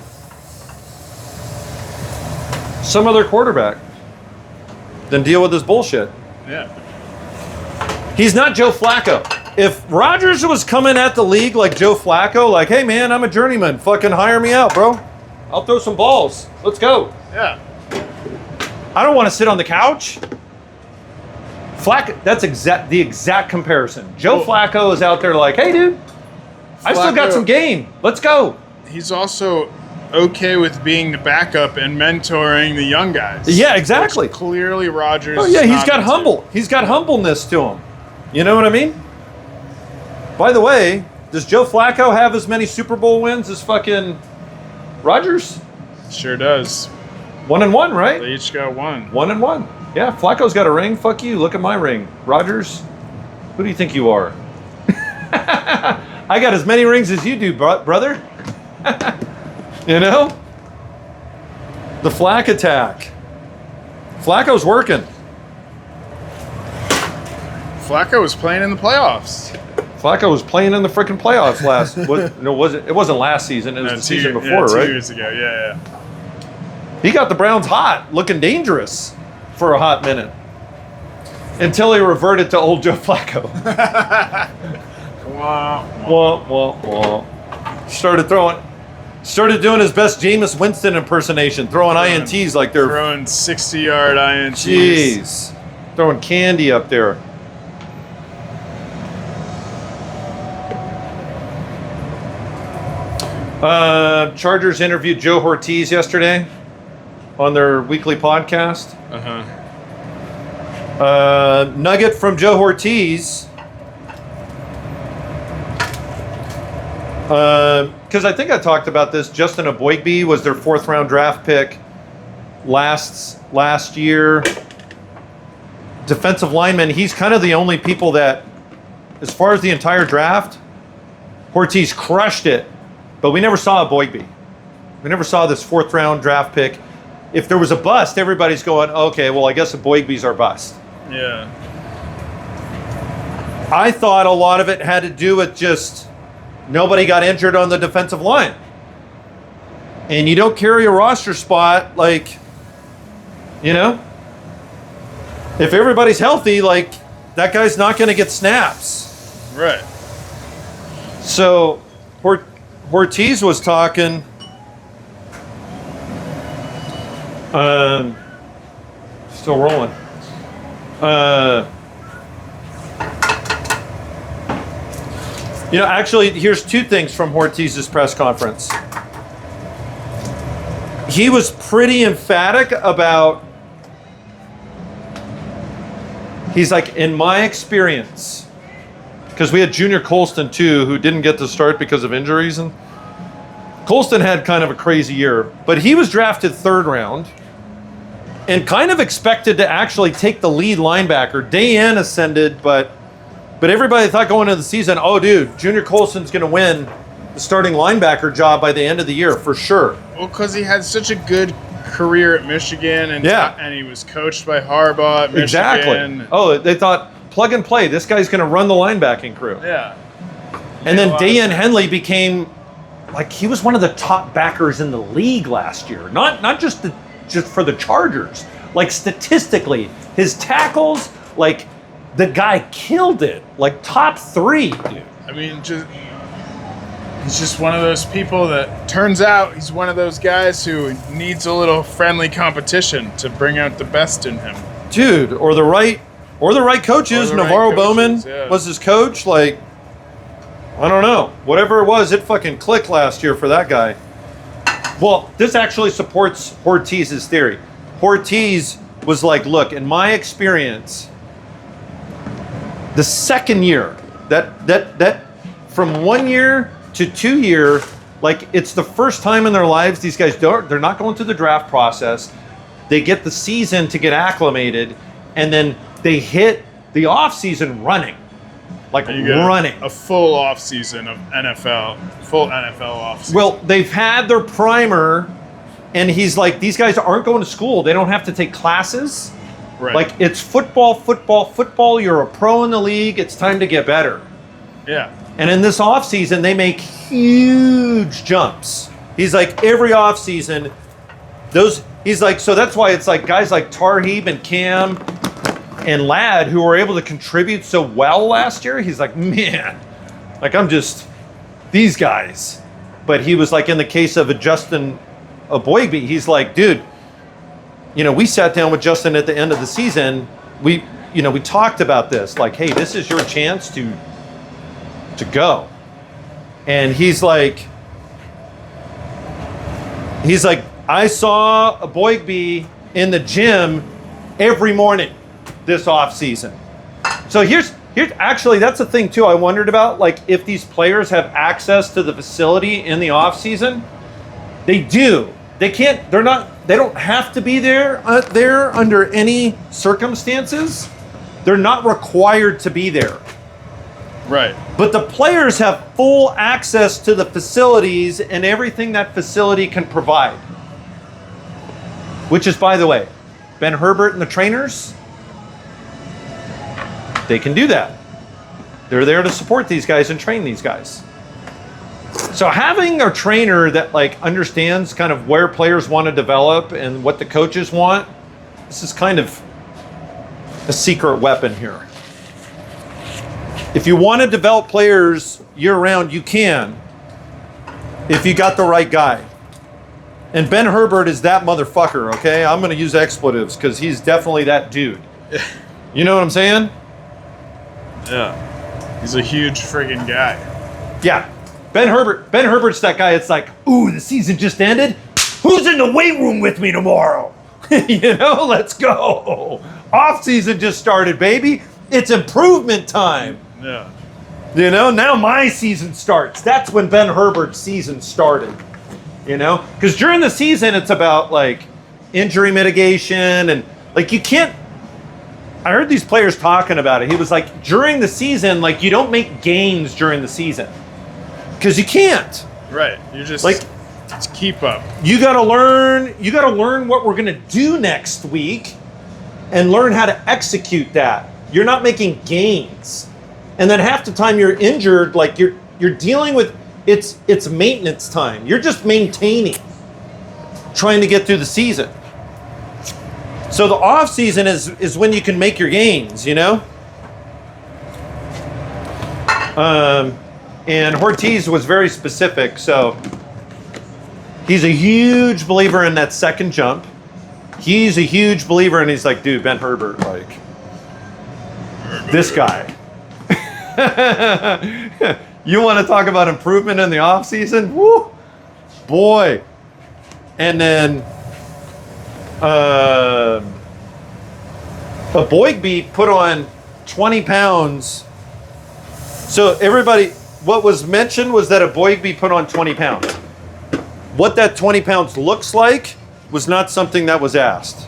some other quarterback than deal with this bullshit. Yeah. He's not Joe Flacco. If Rodgers was coming at the league like Joe Flacco, like, hey man, I'm a journeyman, fucking hire me out, bro. I'll throw some balls. Let's go. Yeah. I don't want to sit on the couch. That's the exact comparison. Joe Flacco is out there like, hey dude, I still got some game. Let's go. He's also okay with being the backup and mentoring the young guys. Yeah, exactly. Which clearly Rodgers. Oh yeah, he's got humble. He's got humbleness to him. You know what I mean? By the way, does Joe Flacco have as many Super Bowl wins as fucking Rodgers? Sure does. 1-1, right? They each got 1. 1-1. Yeah, Flacco's got a ring. Fuck you. Look at my ring. Rodgers, who do you think you are? I got as many rings as you do, brother. You know? The Flack attack. Flacco's working. Flacco was playing in the playoffs. Flacco was playing in the freaking playoffs it wasn't last season. It was the season before, right? 2 years ago, yeah. He got the Browns hot, looking dangerous for a hot minute. Until he reverted to old Joe Flacco. Wah. Started doing his best Jameis Winston impersonation, throwing INTs like they're... Throwing 60-yard INTs. Jeez. Throwing candy up there. Chargers interviewed Joe Ortiz yesterday on their weekly podcast. Nugget from Joe Ortiz. Because I think I talked about this. Justin Aboigbe was their 4th round draft pick last year. Defensive lineman. He's kind of the only people that, as far as the entire draft, Ortiz crushed it. But we never saw Aboigbe. We never saw this 4th round draft pick. If there was a bust, everybody's going, okay, well, I guess Aboigbe's our bust. Yeah. I thought a lot of it had to do with just nobody got injured on the defensive line. And you don't carry a roster spot like, you know, if everybody's healthy, like that guy's not going to get snaps. Right. So Ortiz was talking. Still rolling. You know, actually, here's 2 things from Ortiz's press conference. He was pretty emphatic about, he's like, in my experience, because we had Junior Colston too, who didn't get to start because of injuries, and Colston had kind of a crazy year, but he was drafted 3rd round and kind of expected to actually take the lead linebacker. Dayan ascended, but everybody thought going into the season, oh, dude, Junior Colston's going to win the starting linebacker job by the end of the year for sure. Well, because he had such a good career at Michigan, and and he was coached by Harbaugh at Michigan. Exactly. Oh, they thought plug and play. This guy's going to run the linebacking crew. Yeah. And then Dayan Henley became like he was one of the top backers in the league last year. Not just for the Chargers. Like statistically, his tackles, like the guy killed it. Like top 3, dude. I mean, he's just one of those people that turns out he's one of those guys who needs a little friendly competition to bring out the best in him. Dude, or the right coaches. Navarro Bowman was his coach. Like, I don't know. Whatever it was, it fucking clicked last year for that guy. Well, this actually supports Ortiz's theory. Ortiz was like, look, in my experience, The second year, that from 1 year to 2 year, like it's the first time in their lives these guys they're not going through the draft process. They get the season to get acclimated, and then they hit the off season running. Like running. A full off season of full NFL off season. Well, they've had their primer, and he's like, these guys aren't going to school. They don't have to take classes. Right. Like, it's football. You're a pro in the league. It's time to get better. Yeah. And in this offseason, they make huge jumps. He's like, every offseason, he's like, so that's why it's like guys like Tarheeb and Cam and Ladd who were able to contribute so well last year. He's like, man, like I'm just these guys. But he was like, in the case of Justin Aboigbe, he's like, dude, we sat down with Justin at the end of the season. We talked about this, like, hey, this is your chance to go. And he's like, I saw Aboigbe in the gym every morning this off season. So here's actually, that's the thing too I wondered about, like if these players have access to the facility in the off season. They do. They don't have to be there under any circumstances. They're not required to be there. Right. But the players have full access to the facilities and everything that facility can provide. Which is, by the way, Ben Herbert and the trainers, they can do that. They're there to support these guys and train these guys. So having a trainer that like understands kind of where players want to develop and what the coaches want, this is kind of a secret weapon here. If you want to develop players year-round, you can, if you got the right guy. And Ben Herbert is that motherfucker, okay? I'm going to use expletives because he's definitely that dude. You know what I'm saying? Yeah. He's a huge friggin' guy. Yeah. Ben Herbert's that guy. It's like, ooh, the season just ended. Who's in the weight room with me tomorrow? Let's go. Off season just started, baby. It's improvement time. Yeah. Now my season starts. That's when Ben Herbert's season started. Because during the season, it's about like injury mitigation and like you can't. I heard these players talking about it. He was like, during the season, like you don't make gains during the season because you can't. Right. You're just like, it's keep up. You got to learn what we're gonna do next week, and learn how to execute that. You're not making gains, and then half the time you're injured. Like you're dealing with it's maintenance time. You're just maintaining, trying to get through the season. So the off season is when you can make your gains, And Ortiz was very specific. So he's a huge believer in that second jump. He's a huge believer, and he's like, dude, Ben Herbert, like this guy. You want to talk about improvement in the off season? Woo, boy. And then Aboigbe put on 20 pounds. So everybody, what was mentioned was that Aboigbe put on 20 pounds. What that 20 pounds looks like was not something that was asked.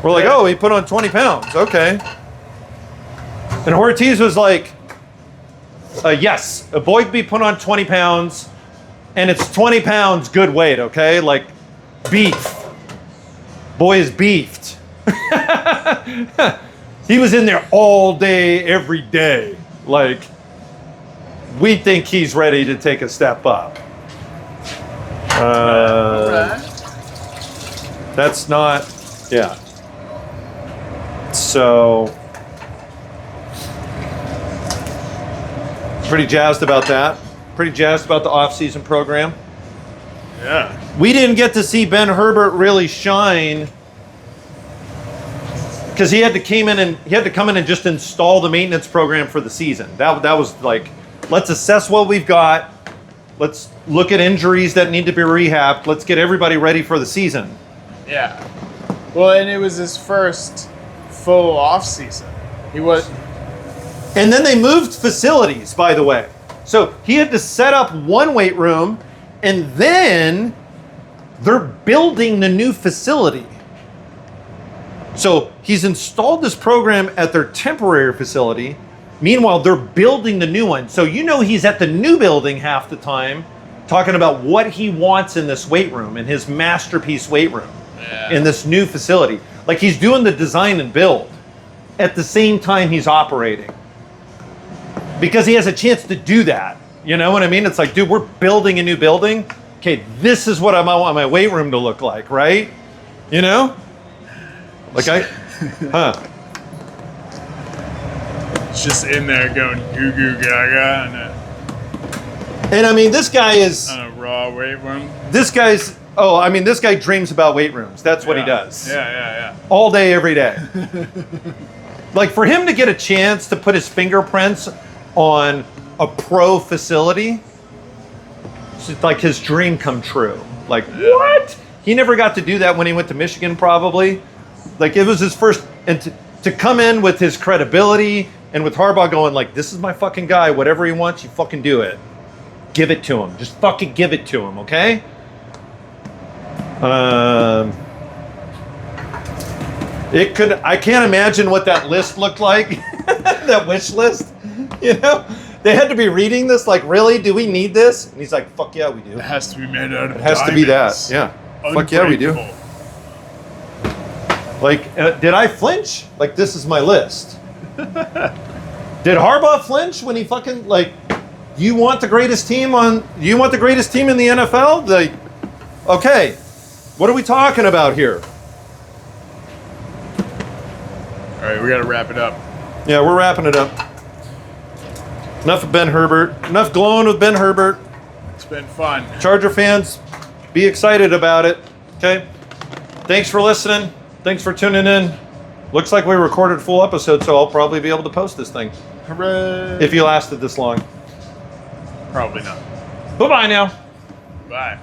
We're like, oh, he put on 20 pounds. Okay. And Ortiz was like, yes, Aboigbe put on 20 pounds, and it's 20 pounds good weight, okay? Like beef. Boy is beefed. He was in there all day, every day. Like, we think he's ready to take a step up. That's not, yeah. So, pretty jazzed about that. Pretty jazzed about the off-season program. Yeah. We didn't get to see Ben Herbert really shine because he had to come in and just install the maintenance program for the season. That was like, let's assess what we've got. Let's look at injuries that need to be rehabbed. Let's get everybody ready for the season. Yeah. Well, and it was his first full off season. And then they moved facilities, by the way. So he had to set up one weight room, and then they're building the new facility. So he's installed this program at their temporary facility. Meanwhile, they're building the new one. So you know he's at the new building half the time, talking about what he wants in this weight room, in his masterpiece weight room, in this new facility. Like he's doing the design and build at the same time he's operating. Because he has a chance to do that. You know what I mean? It's like, dude, we're building a new building. Okay, this is what I want my weight room to look like, right? You know? Like It's just in there going goo goo gaga and I mean, this guy is on a raw weight room. This guy dreams about weight rooms. That's what he does. Yeah. All day, every day. Like for him to get a chance to put his fingerprints on a pro facility, it's like his dream come true. Like, what? He never got to do that when he went to Michigan, probably. Like, it was his first, and to come in with his credibility and with Harbaugh going like, this is my fucking guy, whatever he wants, you fucking do it. Give it to him. Just fucking give it to him, okay? I can't imagine what that list looked like, that wish list, you know? They had to be reading this like, really? Do we need this? And he's like, fuck yeah, we do. It has to be made out of It has to be that, yeah. Fuck yeah, we do. Like, did I flinch? Like, this is my list. Did Harbaugh flinch when he fucking, like, you want the greatest team in the NFL? Like, okay, what are we talking about here? All right, we got to wrap it up. Yeah, we're wrapping it up. Enough of Ben Herbert. Enough glowing with Ben Herbert. It's been fun. Charger fans, be excited about it. Okay? Thanks for listening. Thanks for tuning in. Looks like we recorded a full episode, so I'll probably be able to post this thing. Hooray. If you lasted this long. Probably not. Bye-bye now. Bye.